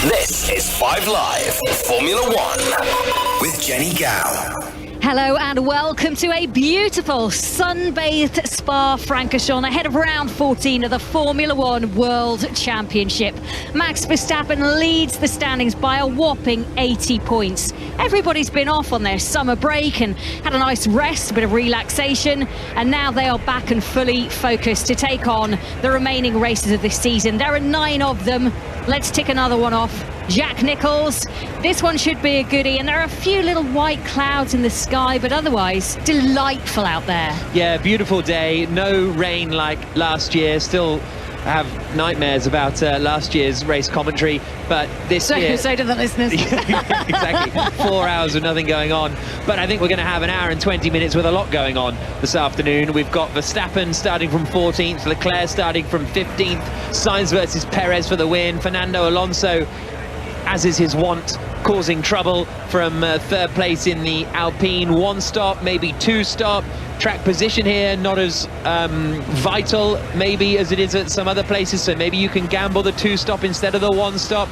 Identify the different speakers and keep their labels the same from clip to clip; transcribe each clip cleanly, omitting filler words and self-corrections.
Speaker 1: This is 5 Live Formula One with Jenny Gow.
Speaker 2: Hello and welcome to a beautiful sun-bathed Spa-Francorchamps ahead of round 14 of the Formula One World Championship. Max Verstappen leads the standings by a whopping 80 points. Everybody's been off on their summer break and had a nice rest, a bit of relaxation, and now they are back and fully focused to take on the remaining races of this season. There are 9 of them. Let's tick another one off. Jack Nicholls, this one should be a goodie, and there are a few little white clouds in the sky, but otherwise delightful out there.
Speaker 3: Yeah, beautiful day, no rain like last year. Still have nightmares about last year's race commentary, but this year...
Speaker 2: So do the listeners.
Speaker 3: Exactly, 4 hours of nothing going on, but I think we're going to have an hour and 20 minutes with a lot going on this afternoon. We've got Verstappen starting from 14th, Leclerc starting from 15th, Sainz versus Perez for the win, Fernando Alonso, as is his wont, causing trouble from third place in the Alpine. 1 stop, maybe 2 stop. Track position here not as vital maybe as it is at some other places, so maybe you can gamble the 2 stop instead of the 1 stop.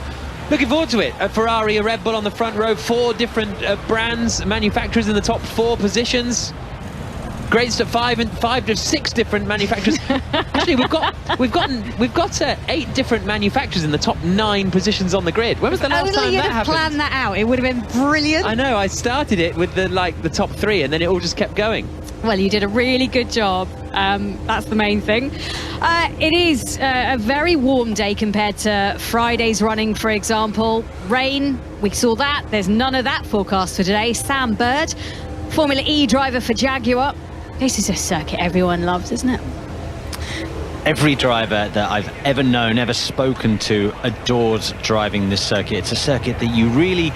Speaker 3: Looking forward to it. A Ferrari, a Red Bull on the front row, 4 different brands, manufacturers in the top 4 positions. Great stuff. 5 to 6 different manufacturers. Actually, we've got 8 different manufacturers in the top 9 positions on the grid. When was the last time that happened?
Speaker 2: You'd have planned that out. It would have been brilliant.
Speaker 3: I know. I started it with the top 3, and then it all just kept going.
Speaker 2: Well, you did a really good job. That's the main thing. It is a very warm day compared to Friday's running, for example. Rain, we saw that. There's none of that forecast for today. Sam Bird, Formula E driver for Jaguar. This is a circuit everyone loves, isn't it?
Speaker 4: Every driver that I've ever known, ever spoken to, adores driving this circuit. It's a circuit that you really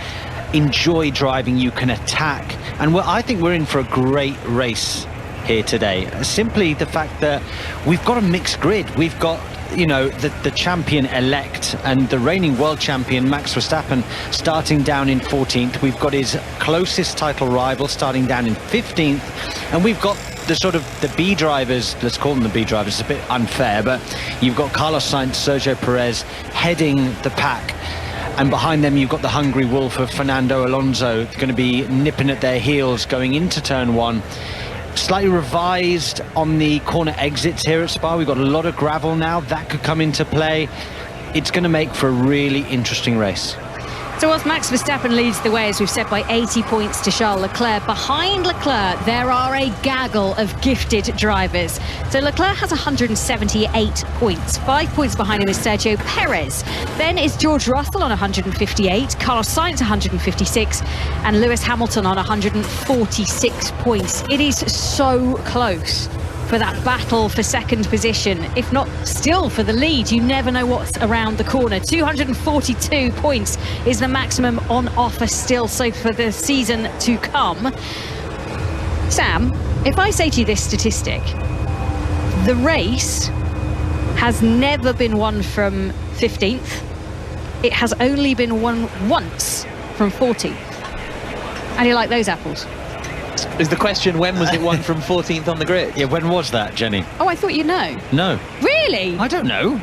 Speaker 4: enjoy driving, you can attack, and I think we're in for a great race here today. Simply the fact that we've got a mixed grid. We've got, you know, the champion-elect and the reigning world champion Max Verstappen starting down in 14th. We've got his closest title rival starting down in 15th, and we've got the sort of the B drivers, let's call them the B drivers, it's a bit unfair, but you've got Carlos Sainz, Sergio Perez heading the pack, and behind them you've got the hungry wolf of Fernando Alonso going to be nipping at their heels going into turn 1. Slightly revised on the corner exits here at Spa. We've got a lot of gravel now. That could come into play. It's going to make for a really interesting race.
Speaker 2: So whilst Max Verstappen leads the way, as we've said, by 80 points to Charles Leclerc, behind Leclerc there are a gaggle of gifted drivers. So Leclerc has 178 points. 5 points behind him is Sergio Perez. Then is George Russell on 158, Carlos Sainz 156, and Lewis Hamilton on 146 points. It is so close for that battle for second position, if not still for the lead. You never know what's around the corner. 242 points is the maximum on offer still, so for the season to come. Sam, if I say to you this statistic, the race has never been won from 15th, it has only been won once from 14th. How do you like those apples?
Speaker 3: Is the question, when was it won from 14th on the grid?
Speaker 4: Yeah, when was that, Jenny?
Speaker 2: Oh, I thought you'd know.
Speaker 4: No.
Speaker 2: Really?
Speaker 4: I don't know.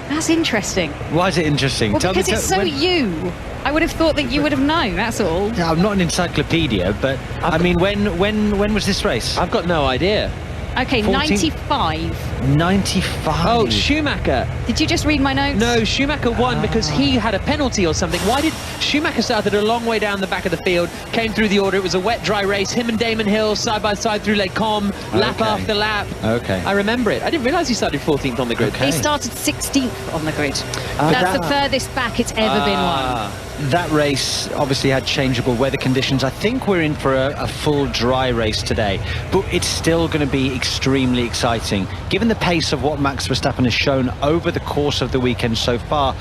Speaker 2: That's interesting.
Speaker 4: Why is it interesting?
Speaker 2: Well, because it's so you. I would have thought that you would have known, that's all.
Speaker 4: Yeah, I'm not an encyclopedia, but I mean, when was this race?
Speaker 3: I've got no idea.
Speaker 2: Okay, 95.
Speaker 4: 95.
Speaker 3: Oh, Schumacher.
Speaker 2: Did you just read my notes?
Speaker 3: No, Schumacher won because he had a penalty or something. Why did Schumacher started a long way down the back of the field, came through the order. It was a wet, dry race. Him and Damon Hill side by side through Les Combes, lap after lap.
Speaker 4: Okay.
Speaker 3: I remember it. I didn't realise he started 14th on the grid.
Speaker 4: Okay.
Speaker 2: He started 16th on the grid. That's the furthest back it's ever been won.
Speaker 4: That race obviously had changeable weather conditions. I think we're in for a full dry race today, but it's still going to be extremely exciting. Given the pace of what Max Verstappen has shown over the course of the weekend so far,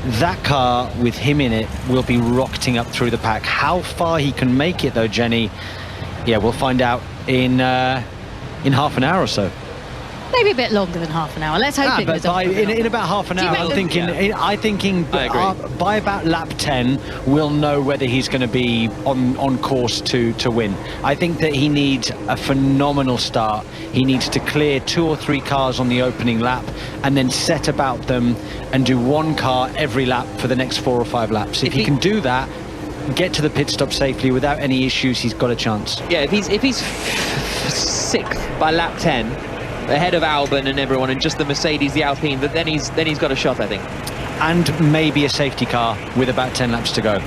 Speaker 4: that car with him in it will be rocketing up through the pack. How far he can make it though, Jenny, yeah, we'll find out in half an hour or so.
Speaker 2: Maybe a bit longer than half an hour. Let's hope it
Speaker 4: but
Speaker 2: goes on for a bit
Speaker 4: in about half an
Speaker 2: Do you
Speaker 4: hour,
Speaker 2: make
Speaker 4: I'm
Speaker 2: the-
Speaker 4: thinking. I'm thinking
Speaker 3: I agree.
Speaker 4: by about lap 10, we'll know whether he's going to be on course to win. I think that he needs a phenomenal start. He needs to clear 2 or 3 cars on the opening lap, and then set about them and do 1 car every lap for the next 4 or 5 laps. If he can do that, get to the pit stop safely without any issues, he's got a chance.
Speaker 3: Yeah, if he's 6th by lap 10, ahead of Albon and everyone, and just the Mercedes, the Alpine, then he's got a shot, I think.
Speaker 4: And maybe a safety car with about 10 laps to go.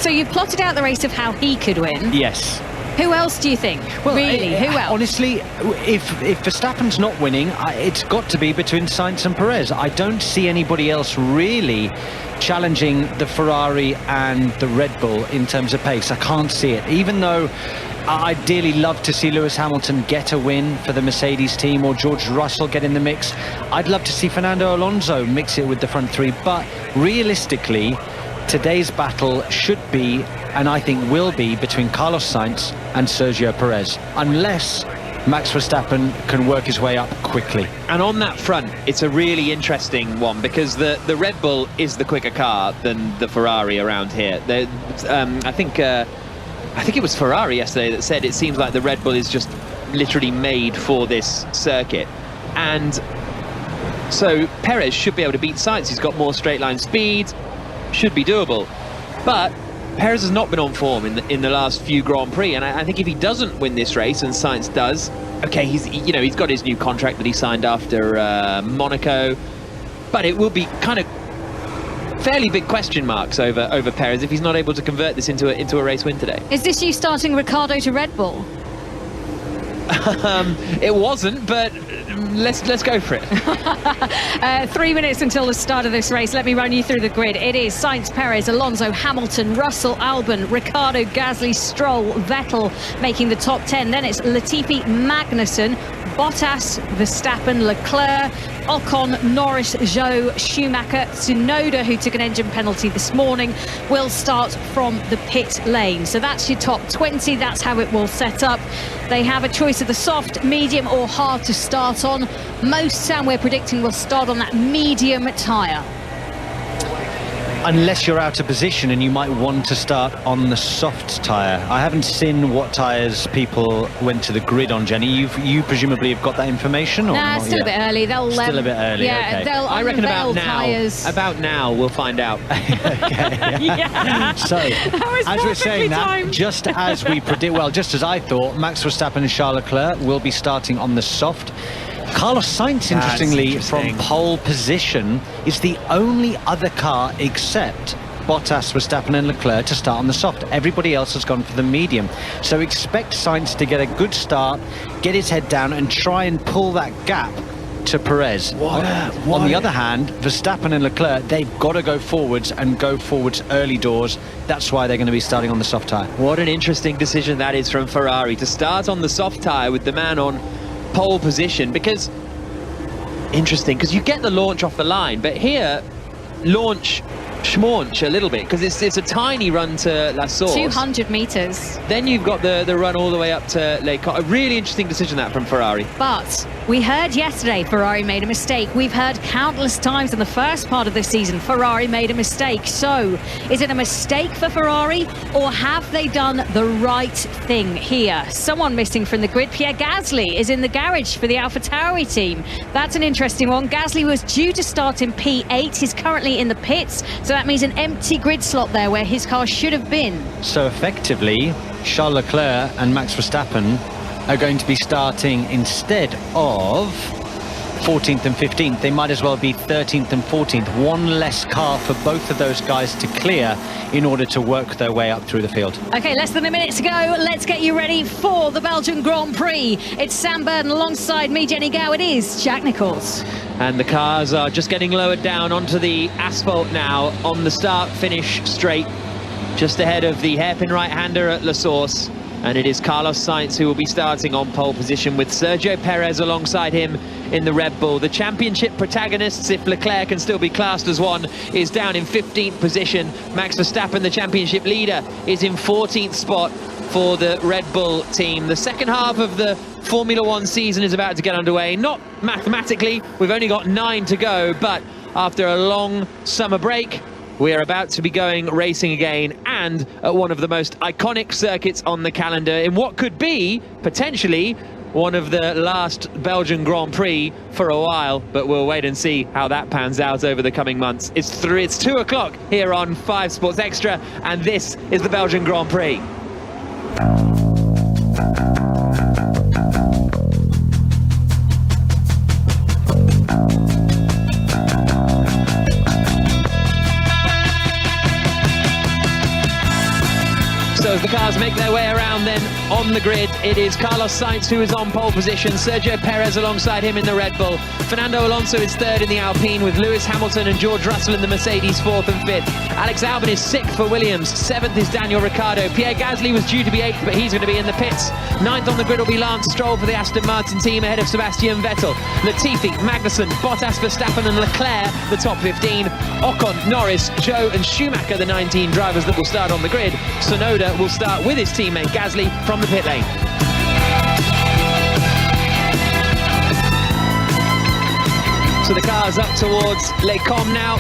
Speaker 2: So you've plotted out the race of how he could win.
Speaker 4: Yes.
Speaker 2: Who else do you think? Really, who else?
Speaker 4: Honestly, if Verstappen's not winning, it's got to be between Sainz and Perez. I don't see anybody else really challenging the Ferrari and the Red Bull in terms of pace. I can't see it. Even though I'd ideally love to see Lewis Hamilton get a win for the Mercedes team, or George Russell get in the mix. I'd love to see Fernando Alonso mix it with the front 3. But realistically, today's battle should be, and I think will be, between Carlos Sainz and Sergio Perez, unless Max Verstappen can work his way up quickly.
Speaker 3: And on that front, it's a really interesting one, because the Red Bull is the quicker car than the Ferrari around here. I think it was Ferrari yesterday that said it seems like the Red Bull is just literally made for this circuit. And so Perez should be able to beat Sainz. He's got more straight line speed, should be doable. But Perez has not been on form in the last few Grand Prix, and I think if he doesn't win this race and Sainz does, okay, he's got his new contract that he signed after Monaco, but it will be kind of fairly big question marks over Perez if he's not able to convert this into a race win today.
Speaker 2: Is this you starting Ricciardo to Red Bull?
Speaker 3: It wasn't, but let's go for it.
Speaker 2: 3 minutes until the start of this race. Let me run you through the grid. It is Sainz, Perez, Alonso, Hamilton, Russell, Albon, Ricciardo, Gasly, Stroll, Vettel making the top 10. Then it's Latifi, Magnussen, Bottas, Verstappen, Leclerc, Ocon, Norris, Zhou, Schumacher, Tsunoda, who took an engine penalty this morning, will start from the pit lane. So that's your top 20. That's how it will set up. They have a choice of the soft, medium or hard to start on. Most, Sam, we're predicting will start on that medium tyre.
Speaker 4: Unless you're out of position, and you might want to start on the soft tyre. I haven't seen what tyres people went to the grid on, Jenny. You presumably have got that information, or
Speaker 2: Nah,
Speaker 4: not
Speaker 2: still
Speaker 4: yet?
Speaker 2: a bit early. They'll
Speaker 4: Still a bit early,
Speaker 2: Yeah,
Speaker 4: okay.
Speaker 2: they'll
Speaker 3: I reckon
Speaker 2: unveil
Speaker 3: about now.
Speaker 2: tyres.
Speaker 3: About now, we'll find out.
Speaker 2: Yeah.
Speaker 4: So,
Speaker 2: was
Speaker 4: as we're saying
Speaker 2: perfectly
Speaker 4: that,
Speaker 2: timed.
Speaker 4: just as we predict, well, just as I thought, Max Verstappen and Charles Leclerc will be starting on the soft. Carlos Sainz, interestingly, from pole position, is the only other car except Bottas, Verstappen and Leclerc to start on the soft. Everybody else has gone for the medium. So expect Sainz to get a good start, get his head down and try and pull that gap to Perez. On the other hand, Verstappen and Leclerc, they've got to go forwards, and go forwards early doors. That's why they're going to be starting on the soft tyre.
Speaker 3: What an interesting decision that is from Ferrari, to start on the soft tyre with the man on pole position. Because you get the launch off the line, but here launch schmaunch a little bit, because it's a tiny run to La Source.
Speaker 2: 200 metres.
Speaker 3: Then you've got the run all the way up to Les Cotes. A really interesting decision that from Ferrari.
Speaker 2: But we heard yesterday Ferrari made a mistake. We've heard countless times in the first part of this season Ferrari made a mistake. So is it a mistake for Ferrari, or have they done the right thing here? Someone missing from the grid. Pierre Gasly is in the garage for the AlphaTauri team. That's an interesting one. Gasly was due to start in P8. He's currently in the pits, so that means an empty grid slot there where his car should have been.
Speaker 4: So effectively, Charles Leclerc and Max Verstappen are going to be starting instead of 14th and 15th. They might as well be 13th and 14th. One less car for both of those guys to clear in order to work their way up through the field.
Speaker 2: Okay, less than a minute to go. Let's get you ready for the Belgian Grand Prix. It's Sam Burden alongside me, Jenny Gow. It is Jack Nicholls.
Speaker 3: And the cars are just getting lowered down onto the asphalt now on the start-finish straight, just ahead of the hairpin right-hander at La Source. And it is Carlos Sainz who will be starting on pole position, with Sergio Perez alongside him in the Red Bull. The championship protagonists, if Leclerc can still be classed as one, is down in 15th position. Max Verstappen, the championship leader, is in 14th spot for the Red Bull team. The second half of the Formula One season is about to get underway. Not mathematically, we've only got 9 to go, but after a long summer break, we are about to be going racing again, and at one of the most iconic circuits on the calendar in what could be, potentially, one of the last Belgian Grand Prix for a while, but we'll wait and see how that pans out over the coming months. It's 2 o'clock here on 5 Sports Extra, and this is the Belgian Grand Prix. So as the cars make their way around then on the grid, it is Carlos Sainz who is on pole position, Sergio Perez alongside him in the Red Bull, Fernando Alonso is third in the Alpine with Lewis Hamilton and George Russell in the Mercedes fourth and fifth. Alex Albon is sixth for Williams, seventh is Daniel Ricciardo, Pierre Gasly was due to be eighth but he's going to be in the pits. Ninth on the grid will be Lance Stroll for the Aston Martin team ahead of Sebastian Vettel. Latifi, Magnussen, Bottas, Verstappen and Leclerc the top 15. Ocon, Norris, Zhou and Schumacher the 19 drivers that will start on the grid. Tsunoda will start with his teammate Gasly from the pit lane. So the car's up towards Les Combes now,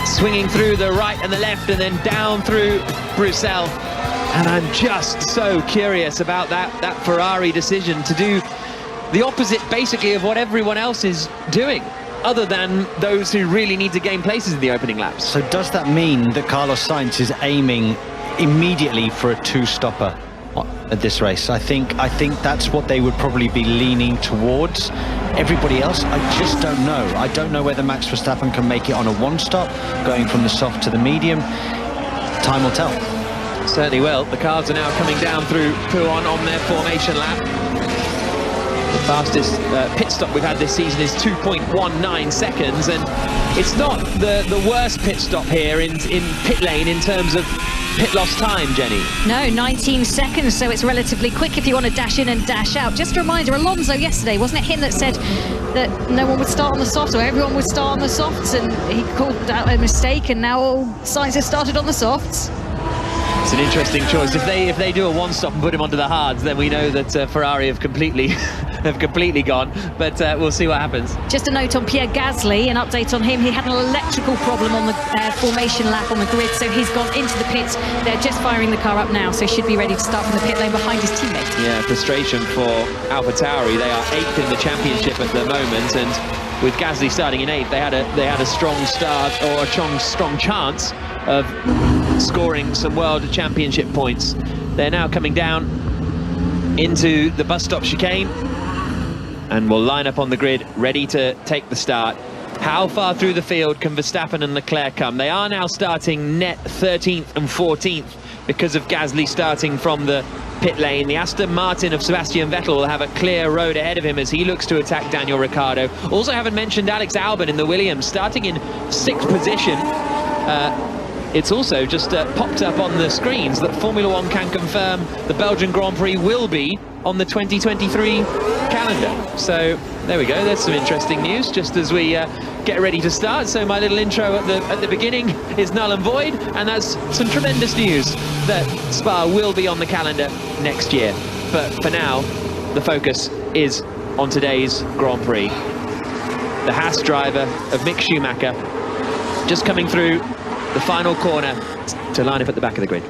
Speaker 3: swinging through the right and the left and then down through Bruxelles. And I'm just so curious about that Ferrari decision to do the opposite basically of what everyone else is doing, other than those who really need to gain places in the opening laps.
Speaker 4: So does that mean that Carlos Sainz is aiming immediately for a two-stopper at this race? I think that's what they would probably be leaning towards. Everybody else, I just don't know. I don't know whether Max Verstappen can make it on a one-stop, going from the soft to the medium. Time will tell.
Speaker 3: Certainly will. The cars are now coming down through Pouhon on their formation lap. The fastest pit stop we've had this season is 2.19 seconds, and it's not the worst pit stop here in pit lane in terms of pit loss time, Jenny.
Speaker 2: No, 19 seconds, so it's relatively quick if you want to dash in and dash out. Just a reminder, Alonso yesterday, wasn't it him that said that no one would start on the softs, or everyone would start on the softs, and he called out a mistake, and now all Sainz has started on the softs.
Speaker 3: It's an interesting choice. If they do a one-stop and put him onto the hards, then we know that Ferrari have completely gone. But we'll see what happens.
Speaker 2: Just a note on Pierre Gasly, an update on him. He had an electrical problem on the formation lap on the grid, so he's gone into the pits. They're just firing the car up now, so should be ready to start from the pit lane behind his teammate.
Speaker 3: Yeah, frustration for AlphaTauri. They are 8th in the championship at the moment, and with Gasly starting in 8th, they had a strong start, or a strong chance of scoring some world championship points. They're now coming down into the bus stop chicane and will line up on the grid ready to take the start. How far through the field can Verstappen and Leclerc come? They are now starting net 13th and 14th because of Gasly starting from the pit lane. The Aston Martin of Sebastian Vettel will have a clear road ahead of him as he looks to attack Daniel Ricciardo. Also haven't mentioned Alex Albon in the Williams, starting in 6th position. It's also just popped up on the screens that Formula One can confirm the Belgian Grand Prix will be on the 2023 calendar. So there we go, there's some interesting news just as we get ready to start. So my little intro at the beginning is null and void, and that's some tremendous news that Spa will be on the calendar next year. But for now, the focus is on today's Grand Prix. The Haas driver of Mick Schumacher just coming through the final corner to line up at the back of the grid.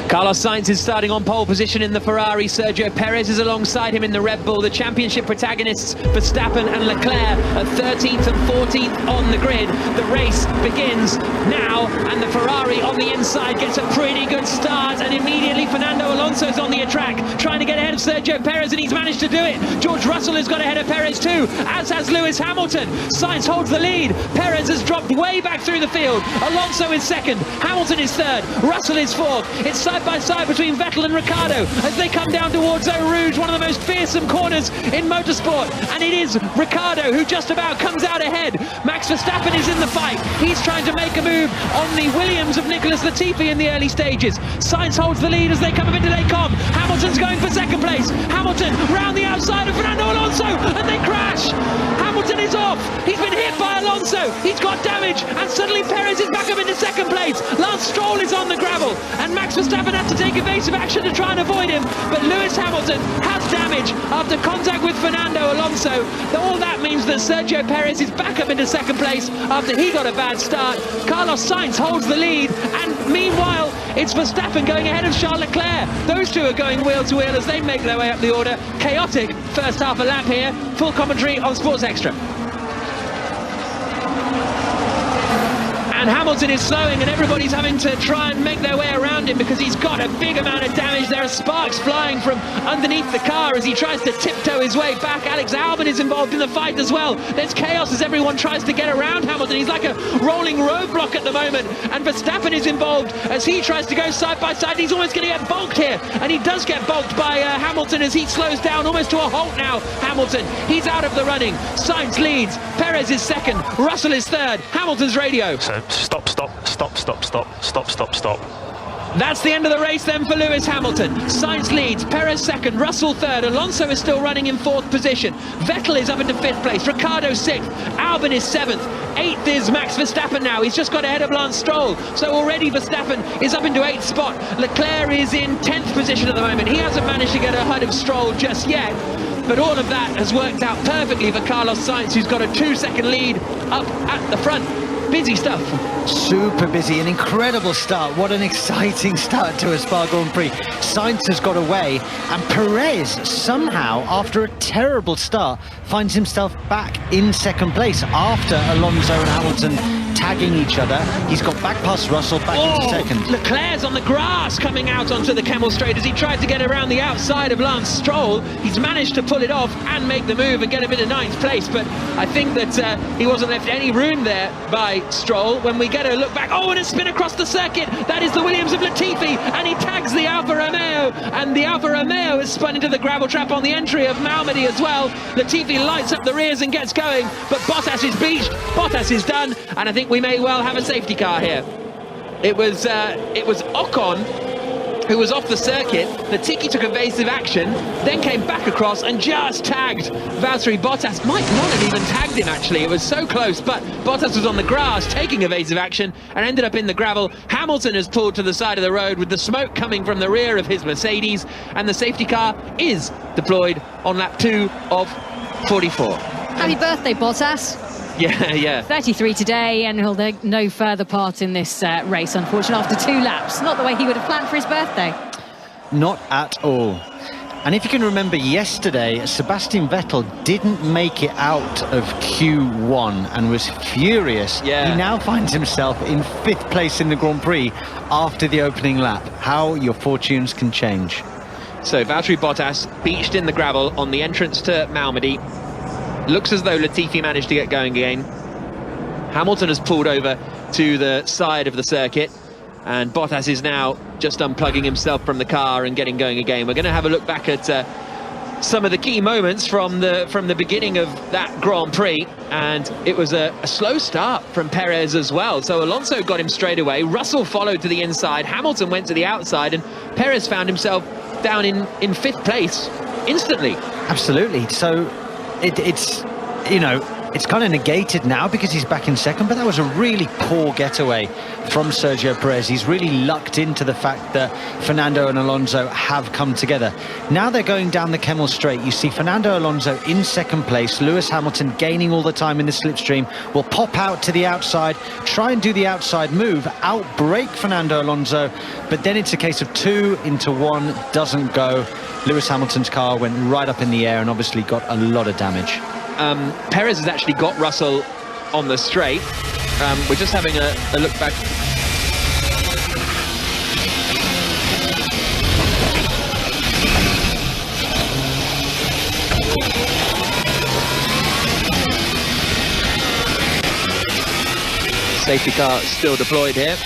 Speaker 3: Carlos Sainz is starting on pole position in the Ferrari. Sergio Perez is alongside him in the Red Bull. The championship protagonists Verstappen and Leclerc at 13th and 14th on the grid. The race begins now, and the Ferrari on the inside gets a pretty good start, and immediately Fernando Alonso's on the track trying to get ahead of Sergio Perez, and he's managed to do it. George Russell has got ahead of Perez too, as has Lewis Hamilton. Sainz holds the lead. Perez has dropped way back through the field. Alonso is second, Hamilton is third, Russell is fourth. It's side by side between Vettel and Ricciardo as they come down towards Eau Rouge, one of the most fearsome corners in motorsport, and it is Ricciardo who just about comes out ahead. Max Verstappen is in the fight. He's trying to make a move on the Williams of Nicholas Latifi in the early stages. Sainz holds the lead as they come up into Les Combes. Hamilton's going for second place. Hamilton round the outside of Fernando Alonso, and they crash. Hamilton is off. He's been hit by Alonso. He's got damage, and suddenly Perez is back up into second place. Lance Stroll is on the gravel, and Max Verstappen has to take evasive action to try and avoid him. But Lewis Hamilton has damage after contact with Fernando Alonso. All that means that Sergio Perez is back up into second place after he got a bad start. Carlos Sainz holds the lead, and meanwhile it's Verstappen going ahead of Charles Leclerc. Those two are going wheel to wheel as they make their way up the order. Chaotic first half a lap here. Full commentary on Sports Extra. And Hamilton is slowing, and everybody's having to try and make their way around him because he's got a big amount of damage. There are sparks flying from underneath the car as he tries to tiptoe his way back. Alex Albon is involved in the fight as well. There's chaos as everyone tries to get around Hamilton. He's like a rolling roadblock at the moment, and Verstappen is involved as he tries to go side by side. He's almost going to get bulked here, and he does get bulked by Hamilton as he slows down almost to a halt now. Hamilton, he's out of the running. Sainz leads, Perez is second, Russell is third. Hamilton's radio.
Speaker 5: So stop.
Speaker 3: That's the end of the race then for Lewis Hamilton. Sainz leads, Perez second, Russell third, Alonso is still running in fourth position. Vettel is up into fifth place, Ricciardo sixth, Albon is seventh, eighth is Max Verstappen now. He's just got ahead of Lance Stroll, so already Verstappen is up into eighth spot. Leclerc is in 10th position at the moment. He hasn't managed to get ahead of Stroll just yet, but all of that has worked out perfectly for Carlos Sainz, who's got a 2-second lead up at the front. Busy stuff.
Speaker 4: Super busy, an incredible start. What an exciting start to a Spa Grand Prix. Sainz has got away, and Perez somehow, after a terrible start, finds himself back in second place after Alonso and Hamilton tagging each other. He's got back past Russell, back into second.
Speaker 3: Leclerc's on the grass coming out onto the Kemmel Straight as he tried to get around the outside of Lance Stroll. He's managed to pull it off and make the move and get him into ninth place, but I think that he wasn't left any room there by Stroll. When we get a look back, and a spin across the circuit, that is the Williams of Latifi, and he tags the Alfa Romeo, and the Alfa Romeo is spun into the gravel trap on the entry of Malmedy as well. Latifi lights up the rears and gets going, but Bottas is beached, Bottas is done, and I think we may well have a safety car here. It was Ocon who was off the circuit. Latifi took evasive action, then came back across and just tagged Valtteri Bottas. Might not have even tagged him, actually. It was so close, but Bottas was on the grass taking evasive action and ended up in the gravel. Hamilton has pulled to the side of the road with the smoke coming from the rear of his Mercedes, and the safety car is deployed on lap 2 of 44.
Speaker 2: Happy birthday, Bottas.
Speaker 3: Yeah.
Speaker 2: 33 today, and he'll take no further part in this race, unfortunately, after 2 laps. Not the way he would have planned for his birthday.
Speaker 4: Not at all. And if you can remember yesterday, Sebastian Vettel didn't make it out of Q1 and was furious.
Speaker 3: Yeah.
Speaker 4: He now finds himself in 5th place in the Grand Prix after the opening lap. How your fortunes can change.
Speaker 3: So Valtteri Bottas beached in the gravel on the entrance to Malmedy. Looks as though Latifi managed to get going again. Hamilton has pulled over to the side of the circuit, and Bottas is now just unplugging himself from the car and getting going again. We're going to have a look back at some of the key moments from the beginning of that Grand Prix, and it was a slow start from Perez as well. So Alonso got him straight away, Russell followed to the inside, Hamilton went to the outside, and Perez found himself down in 5th place instantly.
Speaker 4: Absolutely. So it's it's kind of negated now because he's back in second, but that was a really poor getaway from Sergio Perez. He's really lucked into the fact that Fernando and Alonso have come together. Now they're going down the Kemmel Straight. You see Fernando Alonso in second place, Lewis Hamilton gaining all the time in the slipstream, will pop out to the outside, try and do the outside move, outbrake Fernando Alonso, but then it's a case of 2 into 1, doesn't go. Lewis Hamilton's car went right up in the air and obviously got a lot of damage.
Speaker 3: Perez has actually got Russell on the straight. We're just having a look back. Safety car still deployed here.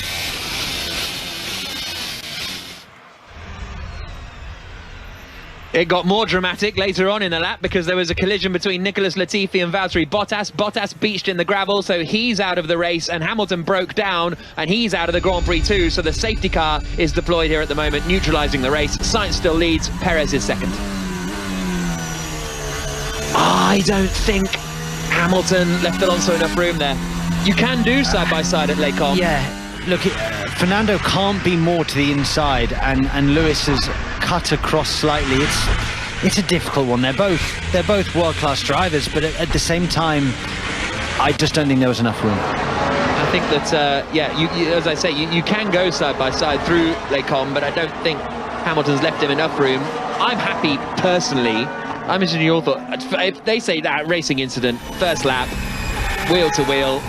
Speaker 3: It got more dramatic later on in the lap because there was a collision between Nicholas Latifi and Valtteri Bottas. Bottas beached in the gravel, so he's out of the race, and Hamilton broke down, and he's out of the Grand Prix too. So the safety car is deployed here at the moment, neutralising the race. Sainz still leads, Perez is second. I don't think Hamilton left Alonso enough room there. You can do side-by-side at Les Combes.
Speaker 4: Yeah. Look, Fernando can't be more to the inside, and Lewis has cut across slightly. It's a difficult one. They're both world-class drivers, but at the same time, I just don't think there was enough room.
Speaker 3: I think that, yeah, you, as I say, you can go side-by-side through Les Combes, but I don't think Hamilton's left him enough room. I'm happy, personally. I'm interested in your thought. If they say that racing incident, first lap, wheel to wheel,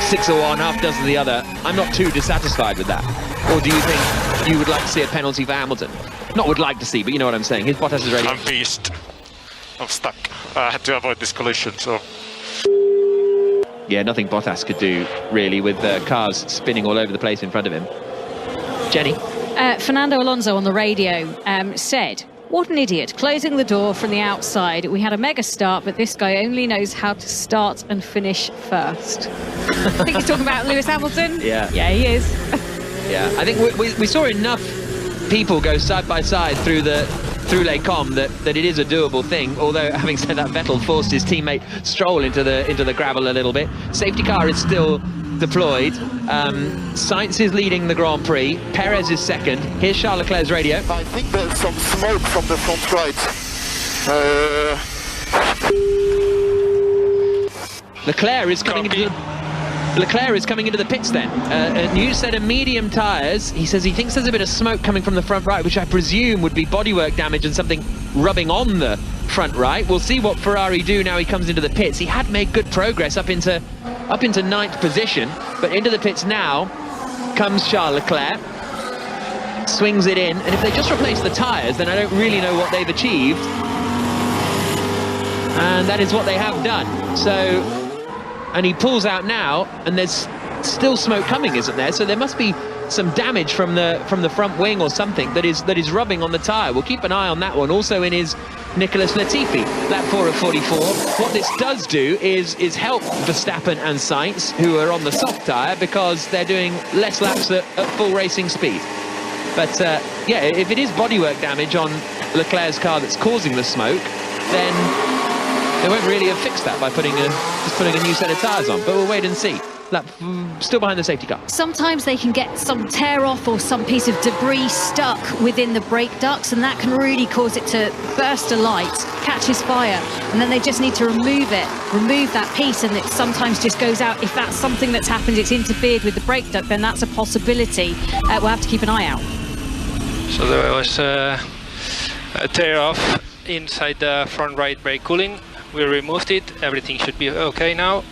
Speaker 3: 6 of one, half dozen of the other, I'm not too dissatisfied with that. Or do you think you would like to see a penalty for Hamilton? Not would like to see, but you know what I'm saying. His Bottas is ready.
Speaker 5: I'm pissed. I'm stuck. I had to avoid this collision, so...
Speaker 3: Yeah, nothing Bottas could do, really, with cars spinning all over the place in front of him. Jenny?
Speaker 2: Fernando Alonso on the radio said, "What an idiot, closing the door from the outside. We had a mega start, but this guy only knows how to start and finish first." I think he's talking about Lewis Hamilton.
Speaker 3: Yeah.
Speaker 2: Yeah, he is.
Speaker 3: Yeah, I think we saw enough people go side by side through Les Combes that it is a doable thing. Although, having said that, Vettel forced his teammate Stroll into the gravel a little bit. Safety car is still deployed. Sainz is leading the Grand Prix. Perez is second. Here's Charles Leclerc's radio.
Speaker 6: I think there's some smoke from the front right.
Speaker 3: Leclerc is coming into the pits then. A new set of medium tyres. He says he thinks there's a bit of smoke coming from the front right, which I presume would be bodywork damage and something rubbing on the front right. We'll see what Ferrari do now he comes into the pits. He had made good progress up into ninth position, but into the pits now comes Charles Leclerc. Swings it in, and if they just replace the tyres, then I don't really know what they've achieved. And that is what they have done. So... And he pulls out now, and there's still smoke coming, isn't there? So there must be some damage from the front wing or something that is rubbing on the tyre. We'll keep an eye on that one. Also in his Nicholas Latifi, lap 4 of 44. What this does do is help Verstappen and Sainz, who are on the soft tyre, because they're doing less laps at full racing speed. But yeah, if it is bodywork damage on Leclerc's car that's causing the smoke, then they won't really have fixed that by just putting a new set of tyres on, but we'll wait and see. Still behind the safety car.
Speaker 2: Sometimes they can get some tear off or some piece of debris stuck within the brake ducts, and that can really cause it to burst a light, catches fire, and then they just need to remove that piece, and it sometimes just goes out. If that's something that's happened, it's interfered with the brake duct, then that's a possibility. We'll have to keep an eye out.
Speaker 7: So there was a tear off inside the front right brake cooling. We removed it. Everything should be okay now.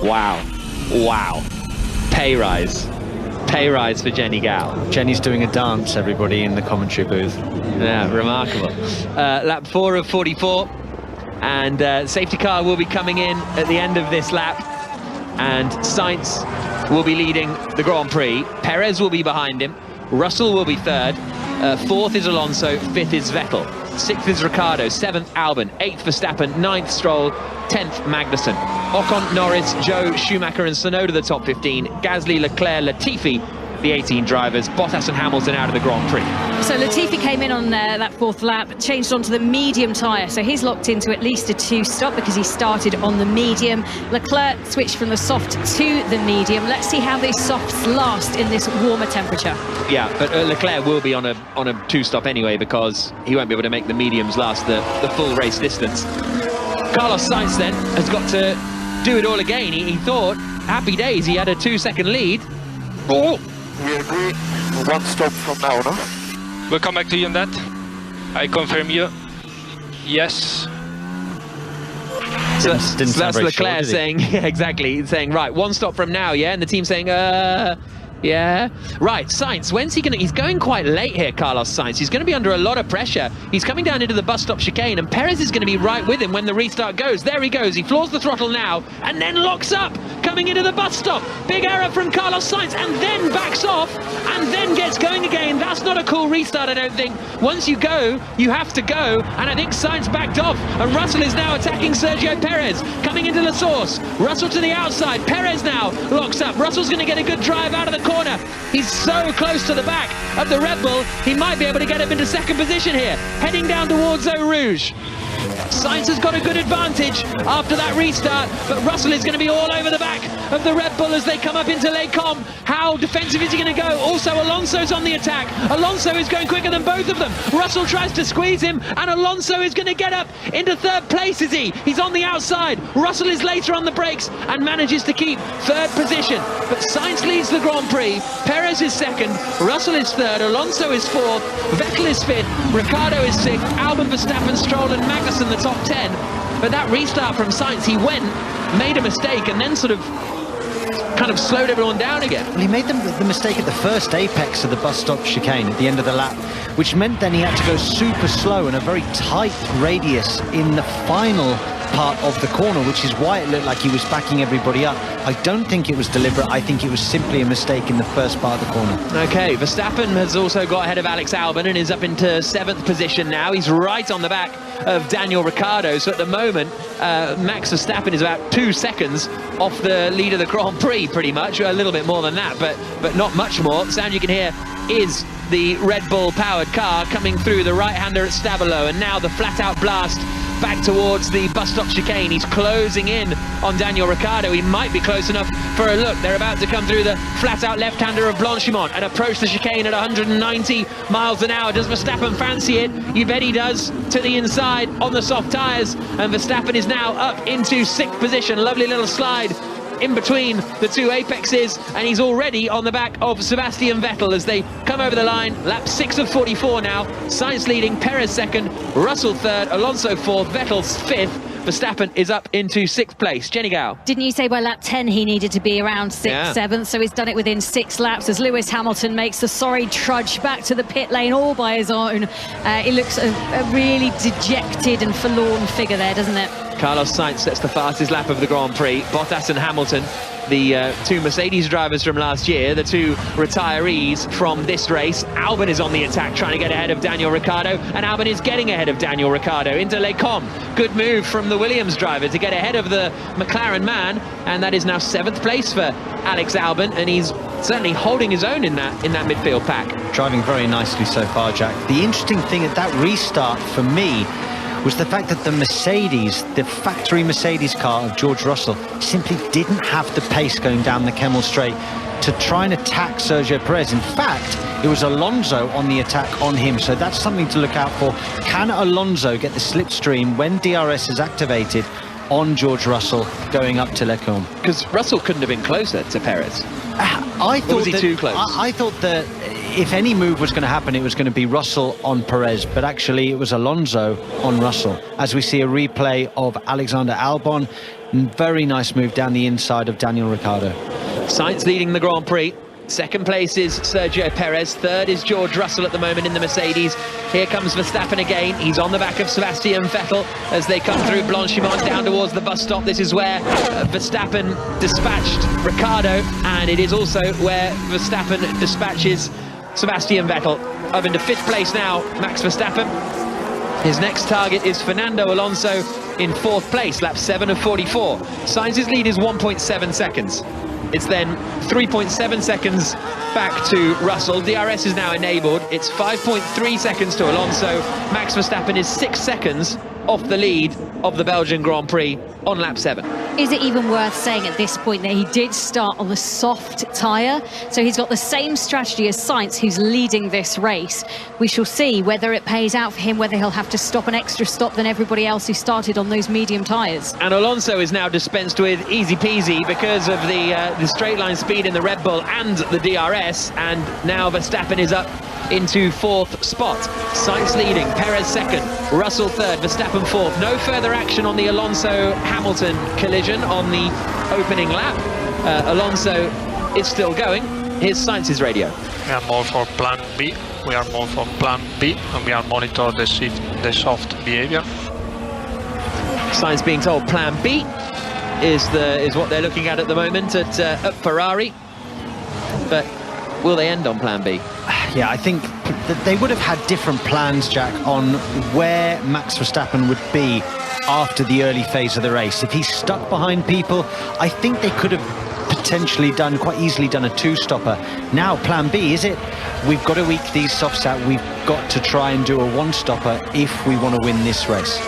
Speaker 3: Wow. Pay rise for Jenny Gal.
Speaker 4: Jenny's doing a dance, everybody, in the commentary booth.
Speaker 3: Yeah, remarkable. Lap 4 of 44, and safety car will be coming in at the end of this lap, and Sainz will be leading the Grand Prix. Perez will be behind him. Russell will be third. Fourth is Alonso. Fifth is Vettel. Sixth is Ricciardo. Seventh, Albon. Eighth, Verstappen. Ninth, Stroll. 10th, Magnussen. Ocon, Norris, Joe, Schumacher and Tsunoda the top 15. Gasly, Leclerc, Latifi, the 18 drivers. Bottas and Hamilton out of the Grand Prix.
Speaker 2: So Latifi came in on that fourth lap, changed onto the medium tyre, so he's locked into at least a 2-stop because he started on the medium. Leclerc switched from the soft to the medium. Let's see how these softs last in this warmer temperature.
Speaker 3: Yeah, but Leclerc will be on a 2-stop anyway, because he won't be able to make the mediums last the full race distance. Carlos Sainz then has got to do it all again. He thought, happy days, he had a 2-second lead.
Speaker 6: Oh, we agree. 1 stop from now, no?
Speaker 7: We'll come back to you on that. I confirm you. Yes.
Speaker 3: So
Speaker 4: Didn't
Speaker 3: that's
Speaker 4: very
Speaker 3: Leclerc
Speaker 4: sure,
Speaker 3: saying, yeah, exactly, saying, right, 1 stop from now, yeah? And the team saying, yeah. Right, Sainz, when's he he's going quite late here, Carlos Sainz. He's going to be under a lot of pressure. He's coming down into the bus stop chicane, and Perez is going to be right with him when the restart goes. There he goes. He floors the throttle now, and then locks up. coming into the bus stop. Big error from Carlos Sainz, and then backs off, and then gets going again. That's not a cool restart, I don't think. Once you go, you have to go, and I think Sainz backed off, and Russell is now attacking Sergio Perez, coming into the source. Russell to the outside, Perez now locks up. Russell's going to get a good drive out of the corner. He's so close to the back of the Red Bull, he might be able to get him into second position here, heading down towards Eau Rouge. Sainz has got a good advantage after that restart, but Russell is going to be all over the back of the Red Bull as they come up into Les Combes. How defensive is he going to go? Also, Alonso's on the attack. Alonso is going quicker than both of them. Russell tries to squeeze him, and Alonso is going to get up into third place, is he? He's on the outside. Russell is later on the brakes and manages to keep third position. But Sainz leads the Grand Prix. Perez is second. Russell is third. Alonso is fourth. Vettel is fifth. Ricciardo is sixth. Albon, Verstappen, Stroll and Magnussen the top 10. But that restart from Sainz, he went, made a mistake, and then sort of kind of slowed everyone down again.
Speaker 4: Well, he made the mistake at the first apex of the bus stop chicane at the end of the lap, which meant then he had to go super slow in a very tight radius in the final part of the corner, which is why it looked like he was backing everybody up. I don't think it was deliberate. I think it was simply a mistake in the first part of the corner.
Speaker 3: Okay, Verstappen has also got ahead of Alex Albon and is up into 7th position now. He's right on the back of Daniel Ricciardo, so at the moment Max Verstappen is about 2 seconds off the lead of the Grand Prix, pretty much. A little bit more than that, but not much more. The sound you can hear is the Red Bull powered car coming through the right-hander at Stabilo, and now the flat-out blast back towards the bus stop chicane. He's closing in on Daniel Ricciardo. He might be close enough for a look. They're about to come through the flat-out left-hander of Blanchimont and approach the chicane at 190 miles an hour. Does Verstappen fancy it? You bet he does. To the inside on the soft tyres, and Verstappen is now up into 6th position. Lovely little slide in between the two apexes, and he's already on the back of Sebastian Vettel as they come over the line. Lap 6 of 44 now. Sainz leading, Perez second, Russell third, Alonso fourth, Vettel's fifth. Verstappen is up into 6th place. Jenny Gow.
Speaker 2: Didn't you say by lap 10 he needed to be around 6th, 7th? So he's done it within 6 laps as Lewis Hamilton makes the sorry trudge back to the pit lane all by his own. It looks a really dejected and forlorn figure there, doesn't it?
Speaker 3: Carlos Sainz sets the fastest lap of the Grand Prix. Bottas and Hamilton, the two Mercedes drivers from last year, the two retirees from this race. Albon is on the attack, trying to get ahead of Daniel Ricciardo, and Albon is getting ahead of Daniel Ricciardo into Les Combes. Good move from the Williams driver to get ahead of the McLaren man, and that is now 7th place for Alex Albon, and he's certainly holding his own in that midfield pack.
Speaker 4: Driving very nicely so far, Jack. The interesting thing at that restart for me was the fact that the Mercedes, the factory Mercedes car of George Russell, simply didn't have the pace going down the Kemmel Straight to try and attack Sergio Perez. In fact, it was Alonso on the attack on him, so that's something to look out for. Can Alonso get the slipstream when DRS is activated on George Russell going up to Les Combes?
Speaker 3: Because Russell couldn't have been closer to Perez.
Speaker 4: I thought
Speaker 3: was he too close?
Speaker 4: I thought that if any move was going to happen, it was going to be Russell on Perez, but actually it was Alonso on Russell. As we see a replay of Alexander Albon, very nice move down the inside of Daniel Ricciardo.
Speaker 3: Sainz leading the Grand Prix. 2nd place is Sergio Perez. 3rd is George Russell at the moment in the Mercedes. Here comes Verstappen again. He's on the back of Sebastian Vettel as they come through Blanchimont down towards the bus stop. This is where Verstappen dispatched Ricciardo, and it is also where Verstappen dispatches Sebastian Vettel. Up into 5th place now, Max Verstappen. His next target is Fernando Alonso in 4th place, lap 7 of 44. Sainz's lead is 1.7 seconds. It's then 3.7 seconds back to Russell. DRS is now enabled. It's 5.3 seconds to Alonso. Max Verstappen is 6 seconds off the lead of the Belgian Grand Prix on lap 7.
Speaker 2: Is it even worth saying at this point that he did start on the soft tyre? So he's got the same strategy as Sainz, who's leading this race. We shall see whether it pays out for him, whether he'll have to stop an extra stop than everybody else who started on those medium tyres.
Speaker 3: And Alonso is now dispensed with easy peasy because of the straight line speed in the Red Bull and the DRS, and now Verstappen is up into 4th spot. Sainz leading, Perez 2nd, Russell 3rd, Verstappen 4th. No further action on the Alonso-Hamilton collision on the opening lap. Alonso is still going. Here's Sainz's radio.
Speaker 5: We are more for plan B. We are more for plan B, and we are monitor the soft behavior.
Speaker 3: Sainz being told plan B. is what they're looking at the moment at Ferrari. But will they end on plan B?
Speaker 4: Yeah, I think that they would have had different plans, Jack, on where Max Verstappen would be after the early phase of the race. If he's stuck behind people, I think they could have potentially quite easily done a two-stopper. Now, plan B, is it? We've got to eke these softs out. We've got to try and do a one-stopper if we want to win this race.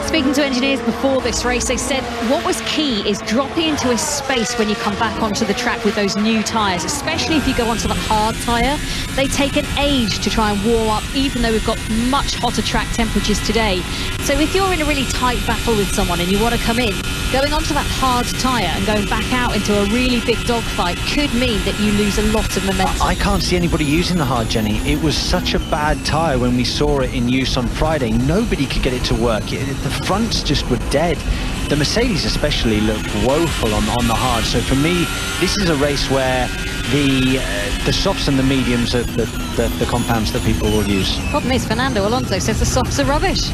Speaker 2: Speaking to engineers before this race, they said what was key is dropping into a space when you come back onto the track with those new tyres, especially if you go onto the hard tyre. They take an age to try and warm up, even though we've got much hotter track temperatures today. So if you're in a really tight battle with someone and you want to come in, going onto that hard tyre and going back out into a really big dogfight could mean that you lose a lot of momentum.
Speaker 4: I can't see anybody using the hard, Jenny. It was such a bad tyre when we saw it in use on Friday. Nobody could get it to work. The fronts just were dead. The Mercedes especially looked woeful on the hard. So for me, this is a race where the softs and the mediums are the compounds that people will use.
Speaker 2: Problem is, Fernando Alonso says the softs are rubbish.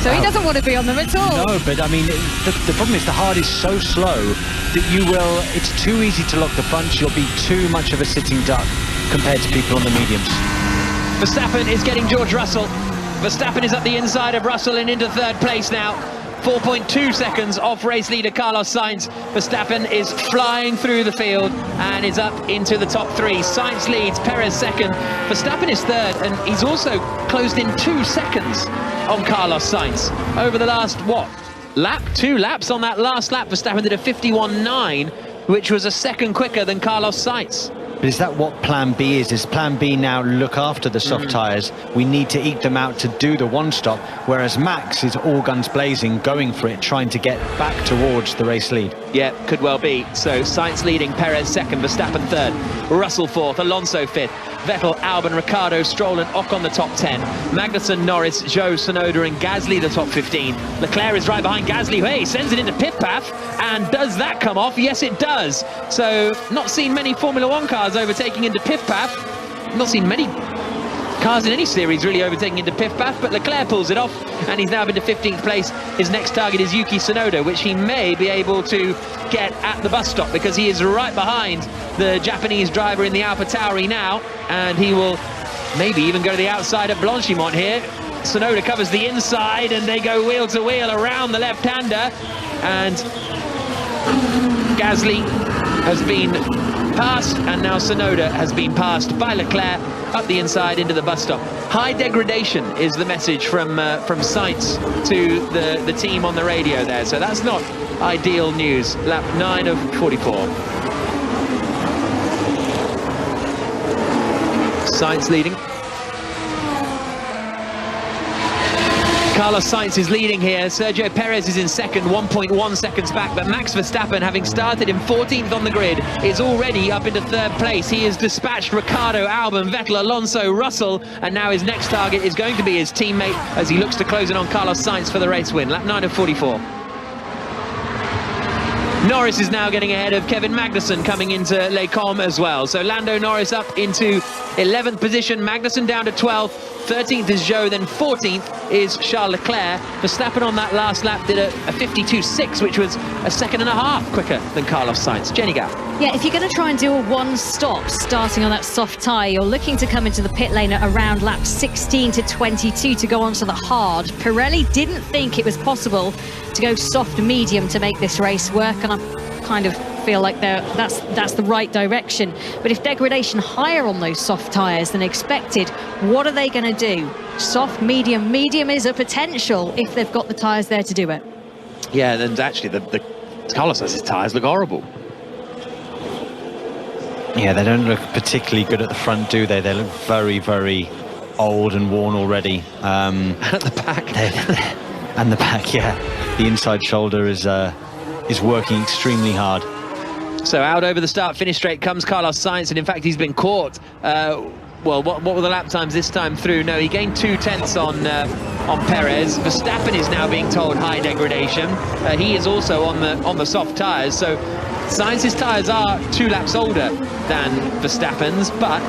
Speaker 2: So he doesn't want to be on them at all.
Speaker 4: No, but I mean, the problem is the hard is so slow that it's too easy to lock the fronts. You'll be too much of a sitting duck compared to people on the mediums.
Speaker 3: Verstappen is getting George Russell. Verstappen is at the inside of Russell and into third place now. 4.2 seconds off race leader Carlos Sainz. Verstappen is flying through the field and is up into the top three. Sainz leads, Perez second. Verstappen is third, and he's also closed in 2 seconds on Carlos Sainz. Over the last, two laps on that last lap, Verstappen did a 51.9, which was a second quicker than Carlos Sainz.
Speaker 4: But is that what plan B is? Is plan B now look after the soft tyres? We need to eke them out to do the one-stop, whereas Max is all guns blazing, going for it, trying to get back towards the race lead.
Speaker 3: Yeah, could well be. So Sainz leading, Perez second, Verstappen third, Russell fourth, Alonso fifth, Vettel, Albon, Ricciardo, Stroll and Ocon the top 10. Magnussen, Norris, Zhou, Tsunoda and Gasly the top 15. Leclerc is right behind Gasly. Hey, sends it into pit path. And does that come off? Yes, it does. So not seen many Formula One cars overtaking into pit path. Not seen many cars in any series really overtaking into pit path, but Leclerc pulls it off and he's now been to 15th place. His next target is Yuki Tsunoda, which he may be able to get at the bus stop because he is right behind the Japanese driver in the AlphaTauri now, and he will maybe even go to the outside at Blanchimont here. Tsunoda covers the inside and they go wheel to wheel around the left-hander, and Gasly has been passed and now Tsunoda has been passed by Leclerc up the inside into the bus stop. High degradation is the message from Sainz to the team on the radio there, so that's not ideal news. Lap 9 of 44. Sainz leading. Carlos Sainz is leading here. Sergio Perez is in second, 1.1 seconds back, but Max Verstappen, having started in 14th on the grid, is already up into third place. He has dispatched Ricciardo, Albon, Vettel, Alonso, Russell, and now his next target is going to be his teammate as he looks to close in on Carlos Sainz for the race win. Lap 9 of 44. Norris is now getting ahead of Kevin Magnussen coming into Les Combes as well. So Lando Norris up into 11th position, Magnussen down to 12th, 13th is Zhou, then 14th is Charles Leclerc. Verstappen on that last lap did a 52.6, which was a second and a half quicker than Carlos Sainz. Jenny Gow.
Speaker 2: Yeah, if you're going to try and do a one-stop starting on that soft tyre, you're looking to come into the pit lane at around lap 16 to 22 to go onto the hard. Pirelli didn't think it was possible to go soft-medium to make this race work, and I kind of feel like that's the right direction. But if degradation higher on those soft tyres than expected, what are they going to do? Soft, medium. Medium is a potential if they've got the tyres there to do it.
Speaker 3: Yeah, and actually the Carlos's tyres look horrible.
Speaker 4: Yeah, they don't look particularly good at the front, do they? They look very, very old and worn already.
Speaker 3: At the back.
Speaker 4: And the back, yeah. The inside shoulder is working extremely hard.
Speaker 3: So out over the start-finish straight comes Carlos Sainz, and in fact he's been caught. Well, what were the lap times this time through? No, he gained 0.2 on Perez. Verstappen is now being told high degradation. He is also on the soft tyres. So Sainz's tyres are 2 laps older than Verstappen's, but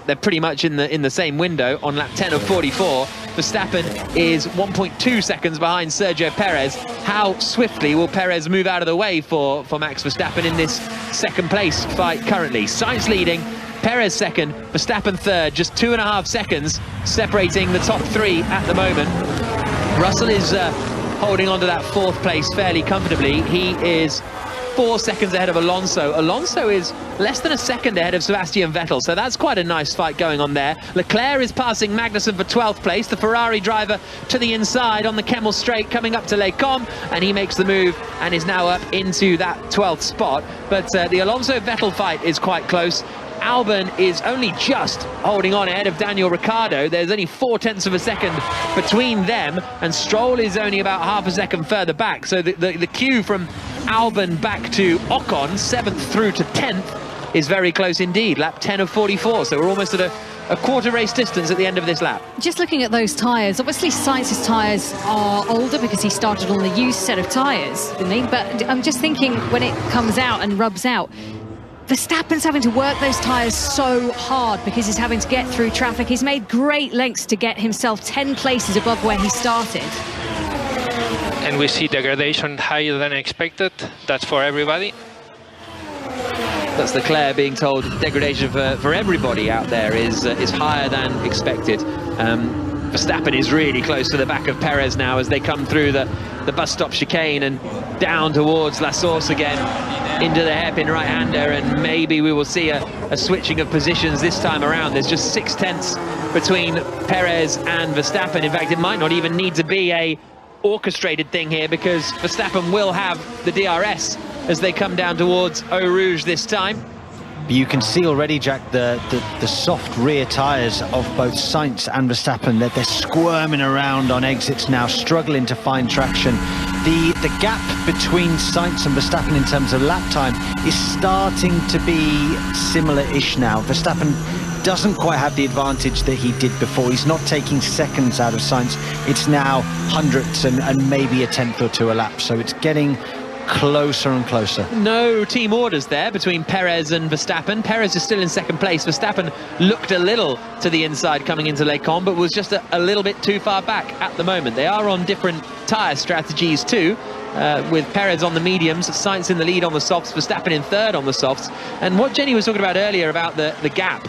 Speaker 3: they're pretty much in the same window. On lap 10 of 44, Verstappen is 1.2 seconds behind Sergio Perez. how swiftly will Perez move out of the way for Max Verstappen in this second place fight currently. Sainz leading, Perez second, Verstappen third, just 2.5 seconds separating the top three at the moment. Russell is holding on to that fourth place fairly comfortably. He is 4 seconds ahead of Alonso. Alonso is less than a second ahead of Sebastian Vettel, so that's quite a nice fight going on there. Leclerc is passing Magnussen for 12th place, the Ferrari driver to the inside on the Kemmel Straight coming up to Les Combes, and he makes the move and is now up into that 12th spot. But the Alonso-Vettel fight is quite close. Albon is only just holding on ahead of Daniel Ricciardo. There's only 0.4 of a second between them, and Stroll is only about half a second further back. So the queue from Albon back to Ocon, 7th through to 10th, is very close indeed. Lap 10 of 44, so we're almost at a quarter race distance at the end of this lap.
Speaker 2: Just looking at those tyres, obviously Sainz's tyres are older because he started on the used set of tyres, didn't he? But I'm just thinking when it comes out and rubs out, Verstappen's having to work those tyres so hard because he's having to get through traffic. He's made great lengths to get himself 10 places above where he started.
Speaker 7: And we see degradation higher than expected. That's for everybody.
Speaker 3: That's Leclerc being told degradation for everybody out there is higher than expected. Verstappen is really close to the back of Perez now as they come through the bus stop chicane and down towards La Source again into the hairpin right-hander, and maybe we will see a switching of positions this time around. There's just 0.6 between Perez and Verstappen. In fact, it might not even need to be a orchestrated thing here, because Verstappen will have the DRS as they come down towards Eau Rouge this time.
Speaker 4: You can see already, Jack, the soft rear tyres of both Sainz and Verstappen. They're squirming around on exits now, struggling to find traction. The gap between Sainz and Verstappen in terms of lap time is starting to be similar-ish now. Verstappen doesn't quite have the advantage that he did before. He's not taking seconds out of Sainz. It's now hundredths and maybe a tenth or two a lap. So it's getting closer and closer.
Speaker 3: No team orders there between Perez and Verstappen. Perez is still in second place. Verstappen looked a little to the inside coming into Les Combes, but was just a little bit too far back at the moment. They are on different tyre strategies too, with Perez on the mediums, Sainz in the lead on the softs, Verstappen in third on the softs. And what Jenny was talking about earlier about the gap,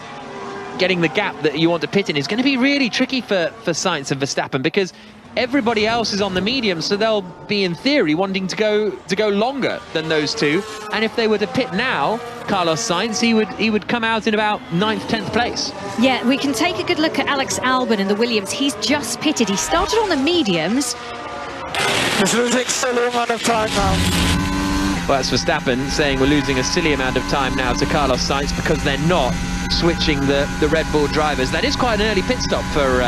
Speaker 3: getting the gap that you want to pit in, is going to be really tricky for Sainz and Verstappen, because everybody else is on the medium, so they'll be in theory wanting to go longer than those two. And if they were to pit now, Carlos Sainz, he would come out in about 9th, 10th place. Yeah,
Speaker 2: we can take a good look at Alex Albon in the Williams. He's just pitted. He started on the mediums.
Speaker 6: He's losing silly amount of time now.
Speaker 3: Well, that's Verstappen saying we're losing a silly amount of time now to Carlos Sainz because they're not switching the Red Bull drivers. That is quite an early pit stop for